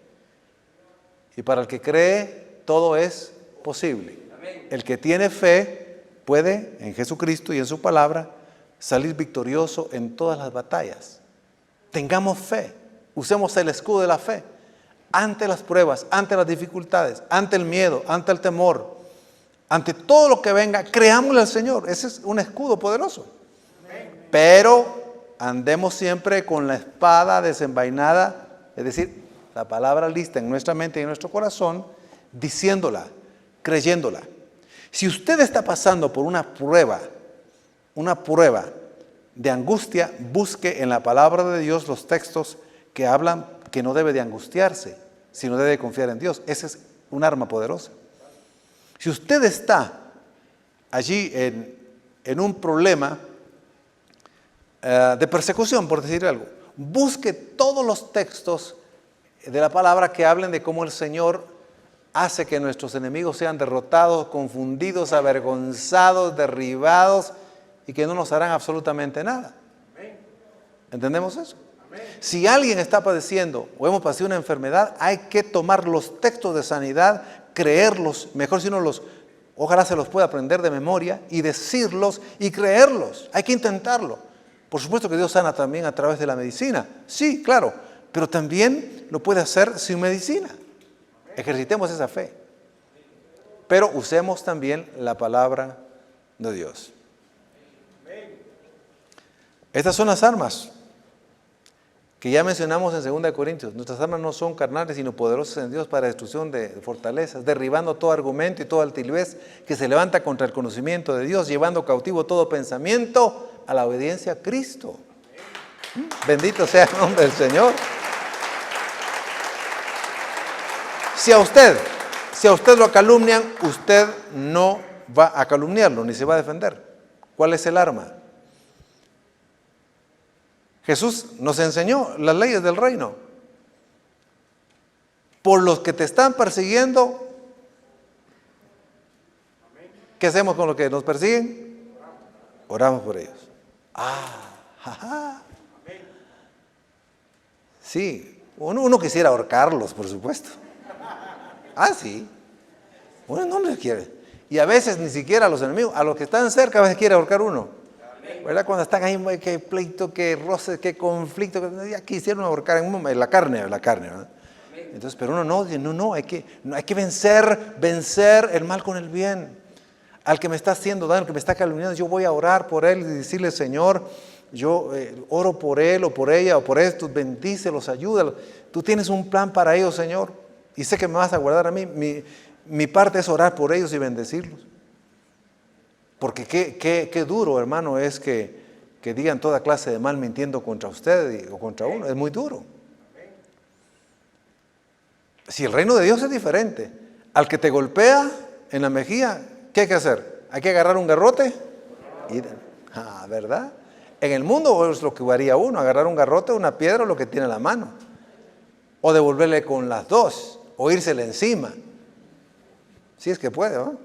Y para el que cree, todo es posible. El que tiene fe puede, en Jesucristo y en su palabra, salir victorioso en todas las batallas. Tengamos fe, usemos el escudo de la fe. Ante las pruebas, ante las dificultades, ante el miedo, ante el temor, ante todo lo que venga, creámosle al Señor. Ese es un escudo poderoso. Pero andemos siempre con la espada desenvainada, es decir, la palabra lista en nuestra mente y en nuestro corazón, diciéndola, creyéndola. Si usted está pasando por una prueba de angustia, busque en la palabra de Dios los textos que hablan que no debe de angustiarse, sino debe de confiar en Dios. Ese es un arma poderosa. Si usted está allí en un problema de persecución, por decir algo, busque todos los textos de la palabra que hablen de cómo el Señor hace que nuestros enemigos sean derrotados, confundidos, avergonzados, derribados y que no nos harán absolutamente nada. ¿Entendemos eso? Si alguien está padeciendo o hemos padecido una enfermedad, hay que tomar los textos de sanidad, creerlos, mejor si uno ojalá se los pueda aprender de memoria y decirlos y creerlos. Hay que intentarlo. Por supuesto que Dios sana también a través de la medicina. Sí, claro, pero también lo puede hacer sin medicina. Ejercitemos esa fe. Pero usemos también la palabra de Dios. Estas son las armas que ya mencionamos en 2 Corintios. Nuestras armas no son carnales, sino poderosas en Dios para destrucción de fortalezas, derribando todo argumento y toda altivez que se levanta contra el conocimiento de Dios, llevando cautivo todo pensamiento a la obediencia a Cristo. Bendito sea el nombre del Señor. Si a usted lo calumnian, usted no va a calumniarlo, ni se va a defender. ¿Cuál es el arma? Jesús nos enseñó las leyes del reino. Por los que te están persiguiendo, ¿qué hacemos con los que nos persiguen? Oramos por ellos. Sí, uno quisiera ahorcarlos, por supuesto. Sí. Uno no les quiere. Y a veces ni siquiera a los enemigos, a los que están cerca a veces quiere ahorcar uno. ¿Verdad? Cuando están ahí, que pleito, que roce, que conflicto, ya quisieron ahorcar en la carne, ¿verdad? Entonces, pero uno no, hay que vencer el mal con el bien. Al que me está haciendo daño, al que me está calumniando, yo voy a orar por él y decirle, Señor, yo oro por él o por ella o por esto, bendícelos, ayúdalos. Tú tienes un plan para ellos, Señor, y sé que me vas a guardar a mí. Mi parte es orar por ellos y bendecirlos. Porque qué duro, hermano, es que digan toda clase de mal mintiendo contra usted o contra uno. Es muy duro. Si el reino de Dios es diferente, al que te golpea en la mejilla, ¿qué hay que hacer? Hay que agarrar un garrote. ¿Verdad? En el mundo es lo que haría uno, agarrar un garrote, una piedra o lo que tiene en la mano. O devolverle con las dos, o írsele encima. Si es que puede, ¿no?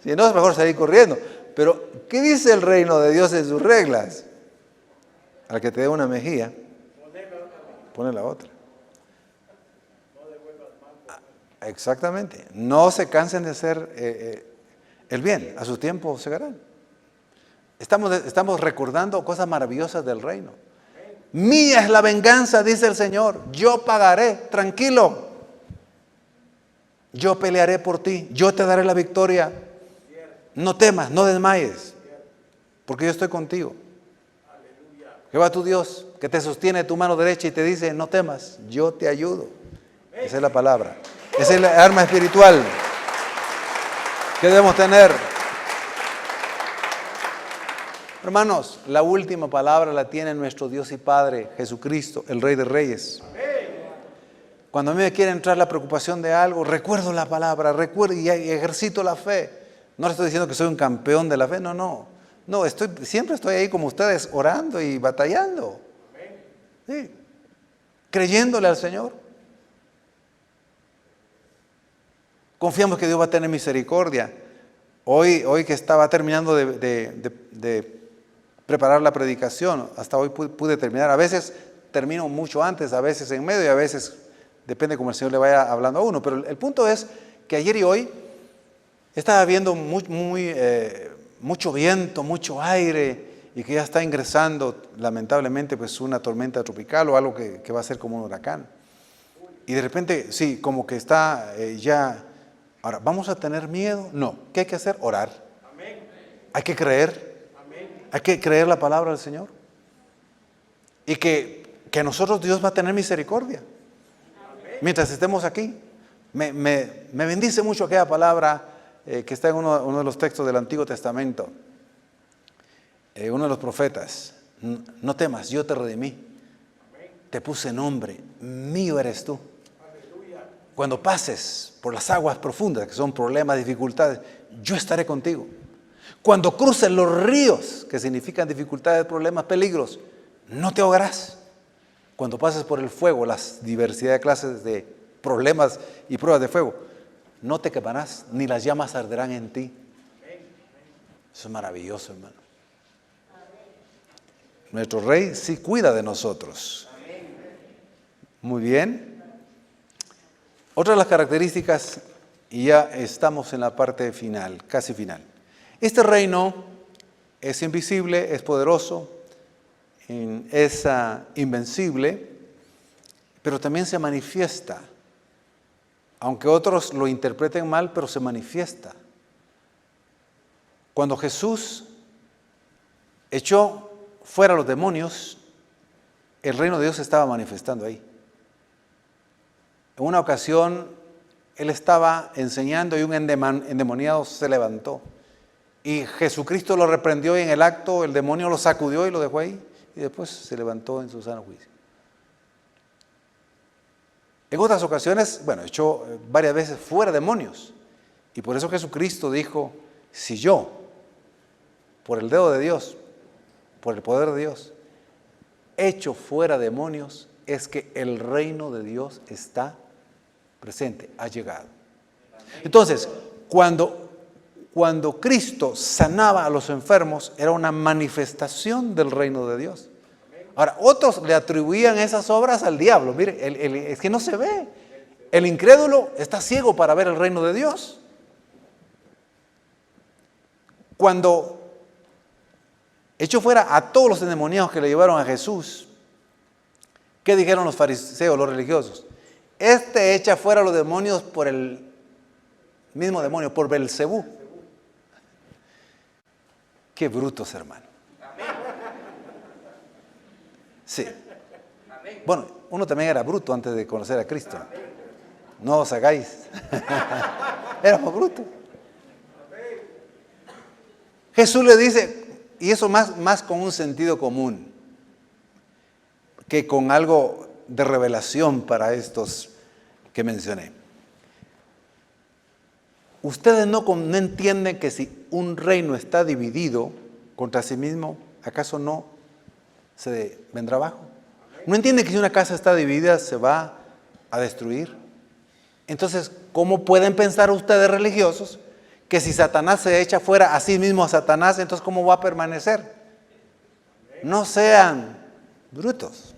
Si no, es mejor salir corriendo. Pero, ¿qué dice el reino de Dios en sus reglas? Al que te dé una mejilla, pone la otra. Exactamente. No se cansen de hacer el bien. A su tiempo se harán. Estamos recordando cosas maravillosas del reino. Mía es la venganza, dice el Señor. Yo pagaré, tranquilo. Yo pelearé por ti. Yo te daré la victoria. No temas, no desmayes, porque yo estoy contigo. Jehová tu Dios, que te sostiene tu mano derecha y te dice, no temas, yo te ayudo. Esa es la palabra. Esa es la arma espiritual que debemos tener. Hermanos, la última palabra la tiene nuestro Dios y Padre, Jesucristo, el Rey de Reyes. Cuando a mí me quiere entrar la preocupación de algo, recuerdo la palabra, recuerdo y ejercito la fe. No le estoy diciendo que soy un campeón de la fe, no. Siempre estoy ahí como ustedes, orando y batallando. Sí, creyéndole al Señor. Confiamos que Dios va a tener misericordia. Hoy que estaba terminando de preparar la predicación, hasta hoy pude terminar. A veces termino mucho antes, a veces en medio y a veces depende como el Señor le vaya hablando a uno. Pero el punto es que ayer y hoy estaba viendo mucho viento, mucho aire y que ya está ingresando lamentablemente pues una tormenta tropical o algo que va a ser como un huracán. Y de repente, sí, como que está ya. Ahora, ¿vamos a tener miedo? No. ¿Qué hay que hacer? Orar. Amén. Hay que creer. Amén. Hay que creer la palabra del Señor. Y que a nosotros Dios va a tener misericordia. Amén. Mientras estemos aquí. Me bendice mucho aquella palabra que está en uno de los textos del Antiguo Testamento. Uno de los profetas. No temas, yo te redimí. Amén. Te puse nombre. Mío eres tú. Cuando pases por las aguas profundas, que son problemas, dificultades, yo estaré contigo. Cuando cruces los ríos, que significan dificultades, problemas, peligros, no te ahogarás. Cuando pases por el fuego, las diversidad de clases de problemas y pruebas de fuego, no te quemarás, ni las llamas arderán en ti. Eso es maravilloso, hermano. Nuestro Rey sí cuida de nosotros. Muy bien. Otra de las características, y ya estamos en la parte final, casi final. Este reino es invisible, es poderoso, es invencible, pero también se manifiesta. Aunque otros lo interpreten mal, pero se manifiesta. Cuando Jesús echó fuera a los demonios, el reino de Dios se estaba manifestando ahí. En una ocasión, él estaba enseñando y un endemoniado se levantó. Y Jesucristo lo reprendió y en el acto el demonio lo sacudió y lo dejó ahí. Y después se levantó en su sano juicio. En otras ocasiones, echó varias veces fuera demonios. Y por eso Jesucristo dijo, si yo, por el dedo de Dios, por el poder de Dios, echo fuera demonios, es que el reino de Dios está presente, ha llegado. Entonces, cuando Cristo sanaba a los enfermos, era una manifestación del reino de Dios. Ahora, otros le atribuían esas obras al diablo. Mire, es que no se ve. El incrédulo está ciego para ver el reino de Dios. Cuando echó fuera a todos los endemoniados que le llevaron a Jesús, ¿qué dijeron los fariseos, los religiosos? Este echa fuera a los demonios por el mismo demonio, por Belcebú. Qué brutos, hermano. Sí. Bueno, uno también era bruto antes de conocer a Cristo. No os hagáis. Éramos brutos. Jesús le dice, y eso más con un sentido común que con algo de revelación para estos que mencioné. Ustedes no entienden que si un reino está dividido contra sí mismo, ¿acaso no se vendrá abajo? ¿No entienden que si una casa está dividida se va a destruir? Entonces, ¿cómo pueden pensar ustedes religiosos que si Satanás se echa fuera a sí mismo a Satanás, entonces cómo va a permanecer? No sean brutos.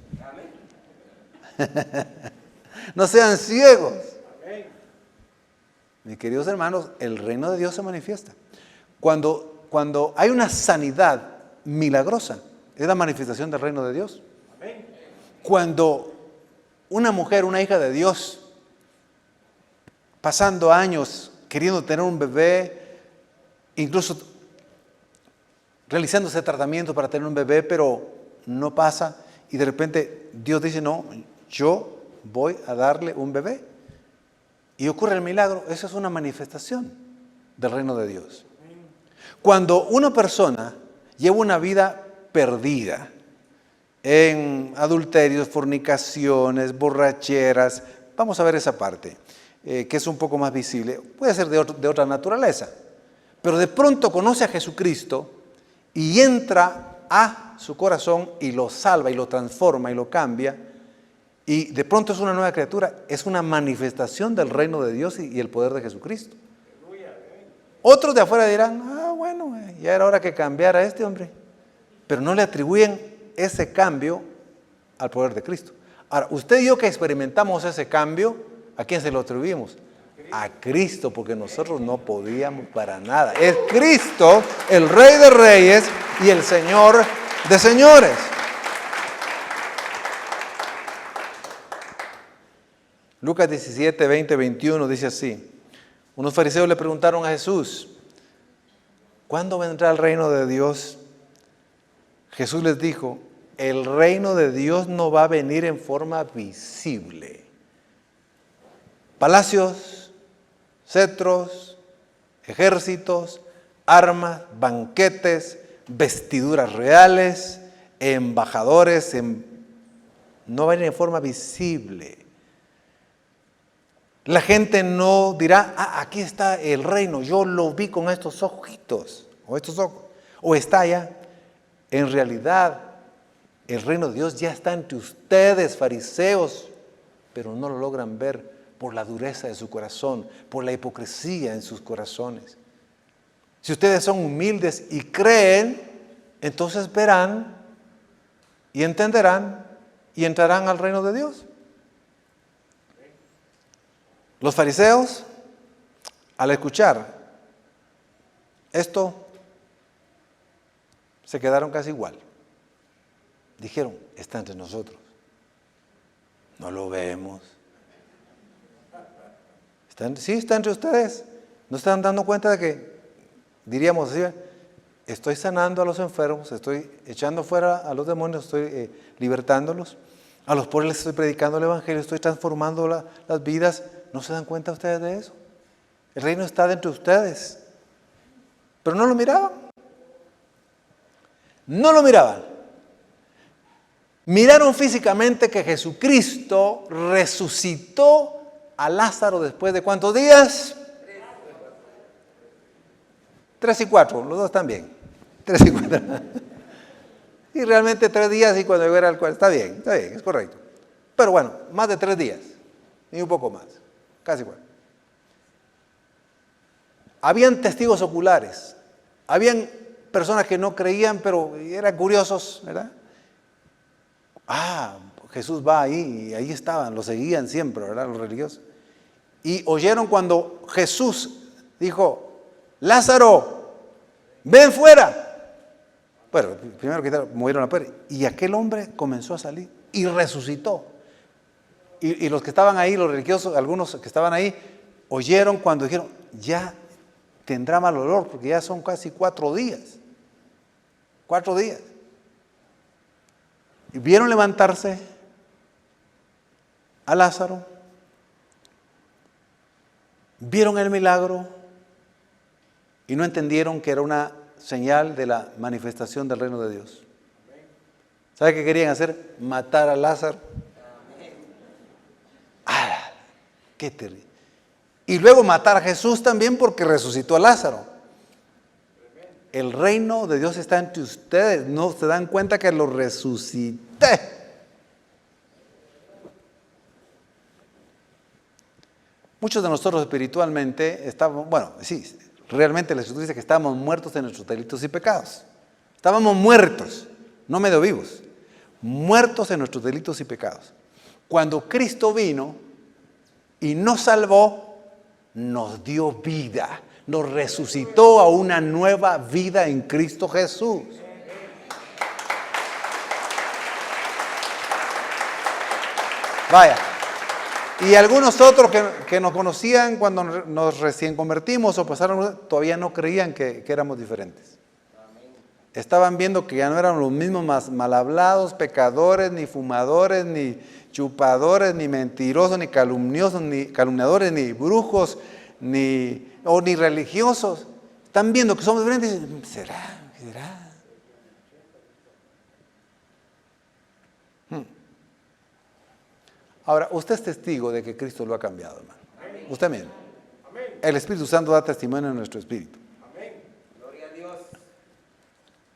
No sean ciegos. Mis queridos hermanos, el reino de Dios se manifiesta. Cuando hay una sanidad milagrosa, es la manifestación del reino de Dios. Cuando una mujer, una hija de Dios, pasando años queriendo tener un bebé, incluso realizándose tratamiento para tener un bebé, pero no pasa, y de repente Dios dice, no, yo voy a darle un bebé. Y ocurre el milagro. Eso es una manifestación del reino de Dios. Cuando una persona lleva una vida perdida en adulterios, fornicaciones, borracheras, vamos a ver esa parte, que es un poco más visible, puede ser de otra naturaleza, pero de pronto conoce a Jesucristo y entra a su corazón y lo salva y lo transforma y lo cambia, y de pronto es una nueva criatura, es una manifestación del reino de Dios y el poder de Jesucristo. Otros de afuera dirán, bueno, ya era hora que cambiara este hombre, pero no le atribuyen ese cambio al poder de Cristo. Ahora, usted y yo que experimentamos ese cambio, ¿a quién se lo atribuimos? A Cristo, porque nosotros no podíamos para nada. Es Cristo, el Rey de Reyes y el Señor de Señores. Lucas 17, 20, 21 dice así. Unos fariseos le preguntaron a Jesús, ¿cuándo vendrá el reino de Dios? Jesús les dijo, el reino de Dios no va a venir en forma visible. Palacios, cetros, ejércitos, armas, banquetes, vestiduras reales, embajadores, no va a venir en forma visible. La gente no dirá, aquí está el reino, yo lo vi con estos ojitos, o estos ojos, o está allá. En realidad, el reino de Dios ya está entre ustedes, fariseos, pero no lo logran ver por la dureza de su corazón, por la hipocresía en sus corazones. Si ustedes son humildes y creen, entonces verán y entenderán y entrarán al reino de Dios. Los fariseos, al escuchar esto, se quedaron casi igual. Dijeron, está entre nosotros. No lo vemos. Sí, está entre ustedes. ¿No se están dando cuenta de que, diríamos así, estoy sanando a los enfermos, estoy echando fuera a los demonios, estoy libertándolos? A los pobres les estoy predicando el evangelio, estoy transformando las vidas. ¿No se dan cuenta ustedes de eso? El reino está dentro de ustedes. Pero no lo miraban. No lo miraban. Miraron físicamente que Jesucristo resucitó a Lázaro después de ¿cuántos días? 3 y 4, los dos también. 3 y 4. Y realmente 3 días y cuando llegó era el 4. Está bien, es correcto. Pero bueno, más de 3 días. Y un poco más. Casi igual. Habían testigos oculares. Habían personas que no creían, pero eran curiosos, ¿verdad? Jesús va ahí, y ahí estaban, lo seguían siempre, ¿verdad? Los religiosos. Y oyeron cuando Jesús dijo, Lázaro, ven fuera. Bueno, primero movieron la puerta, y aquel hombre comenzó a salir, y resucitó. Y los que estaban ahí, los religiosos, algunos que estaban ahí, oyeron cuando dijeron, ya tendrá mal olor, porque ya son casi 4 días. 4 días. Y vieron levantarse a Lázaro, vieron el milagro y no entendieron que era una señal de la manifestación del reino de Dios. ¿Sabe qué querían hacer? Matar a Lázaro. ¡Ah! ¡Qué terrible! Y luego matar a Jesús también porque resucitó a Lázaro. El reino de Dios está entre ustedes. No se dan cuenta que lo resucité. Muchos de nosotros espiritualmente estábamos, realmente la Escritura dice que estábamos muertos en nuestros delitos y pecados. Estábamos muertos, no medio vivos, muertos en nuestros delitos y pecados. Cuando Cristo vino y nos salvó, nos dio vida, nos resucitó a una nueva vida en Cristo Jesús. Vaya. Y algunos otros que nos conocían cuando nos recién convertimos o pasaron, todavía no creían que éramos diferentes. Estaban viendo que ya no éramos los mismos más mal hablados, pecadores, ni fumadores, ni chupadores, ni mentirosos, ni calumniosos, ni calumniadores, ni brujos, ni religiosos. Están viendo que somos diferentes y dicen, ¿será? Ahora, usted es testigo de que Cristo lo ha cambiado, hermano. Amén. Usted mismo. Amén. El Espíritu Santo da testimonio en nuestro espíritu. Amén. Gloria a Dios.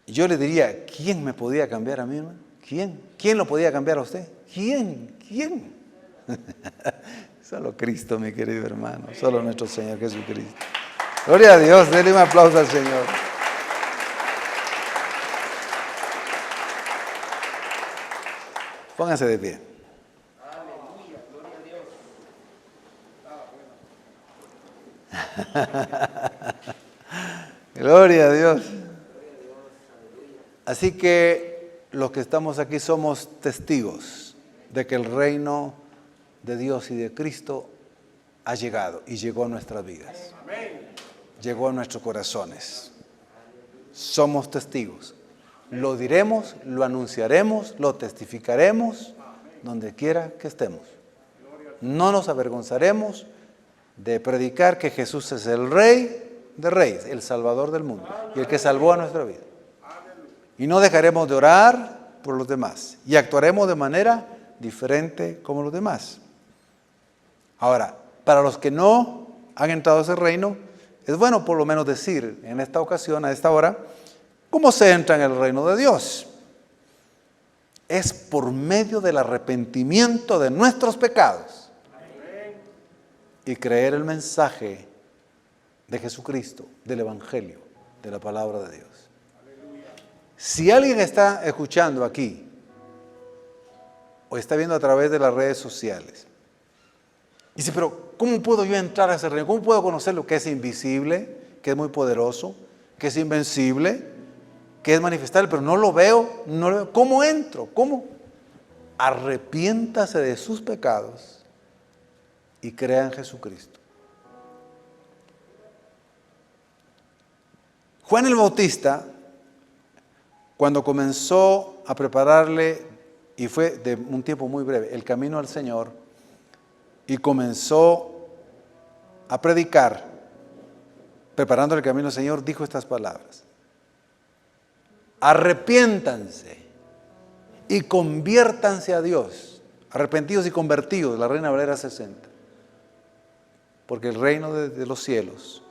Yo le diría, ¿quién me podía cambiar a mí, hermano? ¿Quién? ¿Quién lo podía cambiar a usted? ¿Quién? Solo Cristo, mi querido hermano. Solo nuestro Señor Jesucristo. Gloria a Dios. Denle un aplauso al Señor. Pónganse de pie. Gloria a Dios. Así que los que estamos aquí somos testigos de que el reino de Dios y de Cristo ha llegado y llegó a nuestras vidas. Llegó a nuestros corazones. Somos testigos. Lo diremos, lo anunciaremos, lo testificaremos donde quiera que estemos. No nos avergonzaremos de predicar que Jesús es el Rey de Reyes, el Salvador del mundo y el que salvó a nuestra vida. Y no dejaremos de orar por los demás y actuaremos de manera diferente como los demás. Ahora, para los que no han entrado a ese reino, es bueno por lo menos decir en esta ocasión, a esta hora, cómo se entra en el reino de Dios. Es por medio del arrepentimiento de nuestros pecados y creer el mensaje de Jesucristo, del Evangelio, de la palabra de Dios. Si alguien está escuchando aquí o está viendo a través de las redes sociales y dice, pero ¿cómo puedo yo entrar a ese reino? ¿Cómo puedo conocer lo que es invisible, que es muy poderoso, que es invencible, que es manifestable, pero no lo veo? ¿Cómo entro? ¿Cómo? Arrepiéntase de sus pecados y crea en Jesucristo. Juan el Bautista, cuando comenzó a prepararle, y fue de un tiempo muy breve, el camino al Señor, y comenzó a predicar, preparando el camino al Señor, dijo estas palabras: arrepiéntanse y conviértanse a Dios. Arrepentidos y convertidos, la Reina Valera 60. Porque el reino de los cielos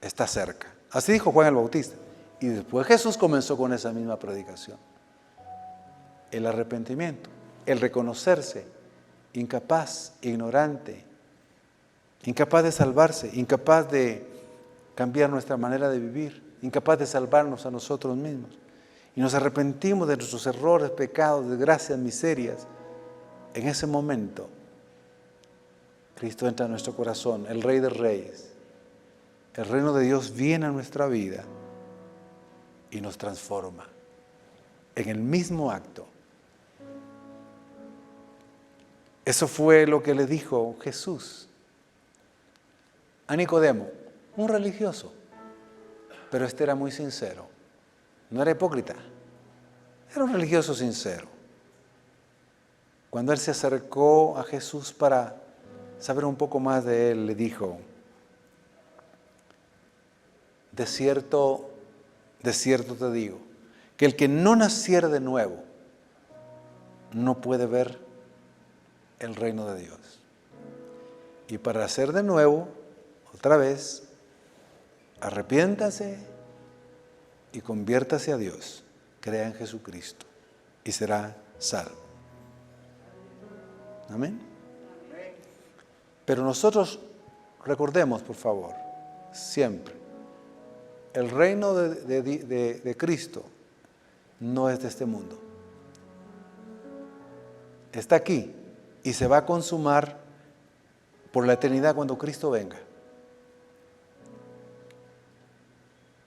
está cerca. Así dijo Juan el Bautista. Y después Jesús comenzó con esa misma predicación. El arrepentimiento, el reconocerse incapaz, ignorante, incapaz de salvarse, incapaz de cambiar nuestra manera de vivir, incapaz de salvarnos a nosotros mismos. Y nos arrepentimos de nuestros errores, pecados, desgracias, miserias. En ese momento, Cristo entra en nuestro corazón, el Rey de Reyes. El reino de Dios viene a nuestra vida y nos transforma en el mismo acto. Eso fue lo que le dijo Jesús a Nicodemo, un religioso, pero este era muy sincero. No era hipócrita. Era un religioso sincero. Cuando él se acercó a Jesús para saber un poco más de él, le dijo: de cierto te digo, que el que no naciere de nuevo no puede ver el reino de Dios. Y para nacer de nuevo, otra vez, arrepiéntase y conviértase a Dios. Crea en Jesucristo y será salvo. Amén. Pero nosotros recordemos, por favor, siempre, el reino de Cristo no es de este mundo. Está aquí y se va a consumar por la eternidad cuando Cristo venga.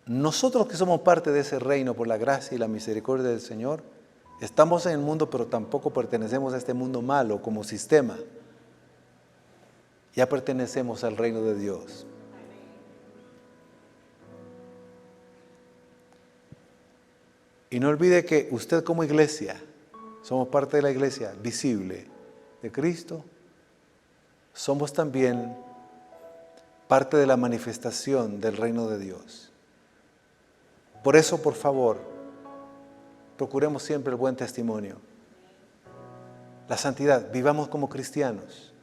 Nosotros que somos parte de ese reino por la gracia y la misericordia del Señor, estamos en el mundo, pero tampoco pertenecemos a este mundo malo como sistema. Ya pertenecemos al reino de Dios. Y no olvide que usted como iglesia, somos parte de la iglesia visible de Cristo, somos también parte de la manifestación del reino de Dios. Por eso, por favor, procuremos siempre el buen testimonio. La santidad, vivamos como cristianos.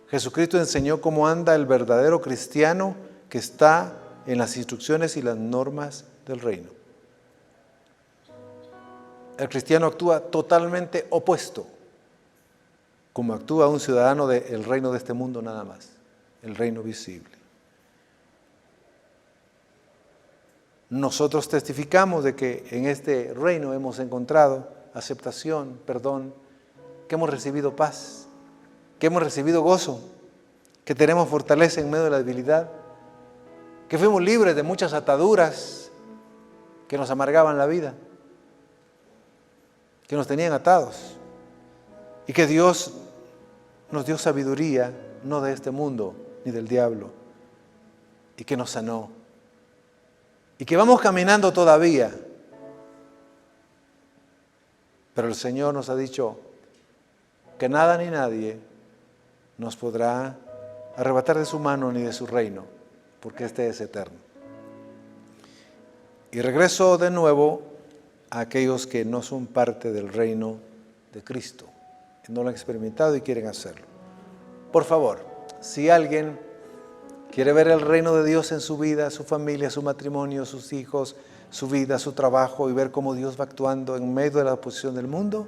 Jesucristo enseñó cómo anda el verdadero cristiano que está en las instrucciones y las normas del reino. El cristiano actúa totalmente opuesto, como actúa un ciudadano del reino de este mundo nada más, el reino visible. Nosotros testificamos de que en este reino hemos encontrado aceptación, perdón, que hemos recibido paz, que hemos recibido gozo, que tenemos fortaleza en medio de la debilidad, que fuimos libres de muchas ataduras que nos amargaban la vida, que nos tenían atados, y que Dios nos dio sabiduría, no de este mundo ni del diablo, y que nos sanó, y que vamos caminando todavía. Pero el Señor nos ha dicho que nada ni nadie nos podrá arrebatar de su mano ni de su reino, porque este es eterno. Y regreso de nuevo a aquellos que no son parte del reino de Cristo, que no lo han experimentado y quieren hacerlo. Por favor, si alguien quiere ver el reino de Dios en su vida, su familia, su matrimonio, sus hijos, su vida, su trabajo, y ver cómo Dios va actuando en medio de la oposición del mundo,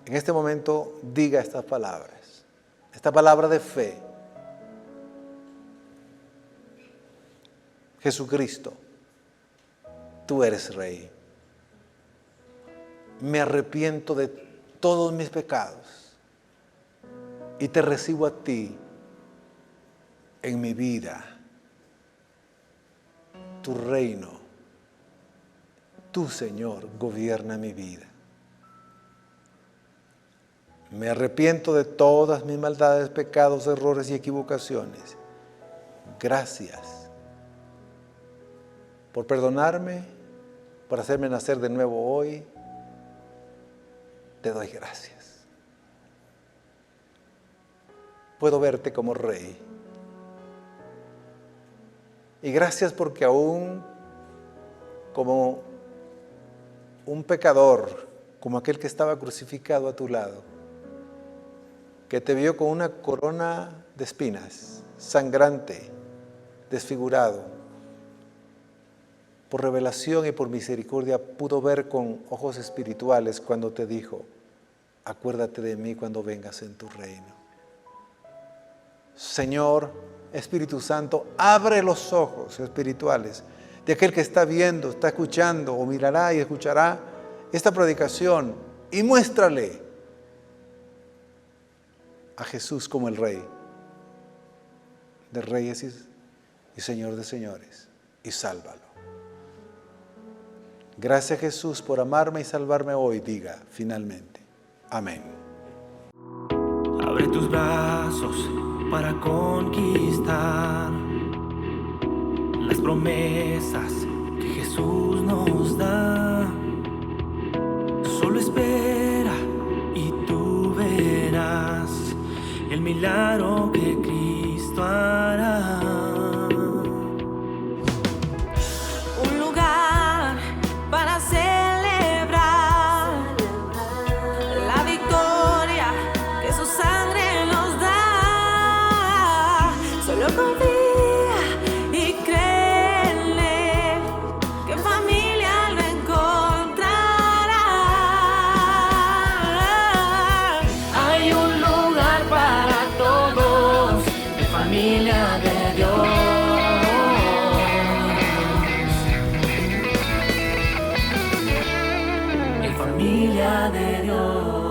en este momento diga estas palabras, esta palabra de fe. Jesucristo, tú eres Rey. Me arrepiento de todos mis pecados y te recibo a ti en mi vida. Tu reino, tu Señor, gobierna mi vida. Me arrepiento de todas mis maldades, pecados, errores y equivocaciones. Gracias por perdonarme, por hacerme nacer de nuevo hoy. Te doy gracias. Puedo verte como Rey. Y gracias porque aún como un pecador, como aquel que estaba crucificado a tu lado, que te vio con una corona de espinas, sangrante, desfigurado, por revelación y por misericordia pudo ver con ojos espirituales cuando te dijo: acuérdate de mí cuando vengas en tu reino. Señor, Espíritu Santo, abre los ojos espirituales de aquel que está viendo, está escuchando o mirará y escuchará esta predicación y muéstrale a Jesús como el Rey de reyes y Señor de señores, y sálvalo. Gracias, Jesús, por amarme y salvarme hoy, diga finalmente. Amén. Abre tus brazos para conquistar las promesas promesas que Jesús nos da. Solo espera y tú verás el milagro que Cristo hará. Un lugar para celebrar la victoria que su sangre nos da. Solo confía y créele que en familia lo encontrará. Hay un lugar para todos, en familia de Dios. Familia de Dios.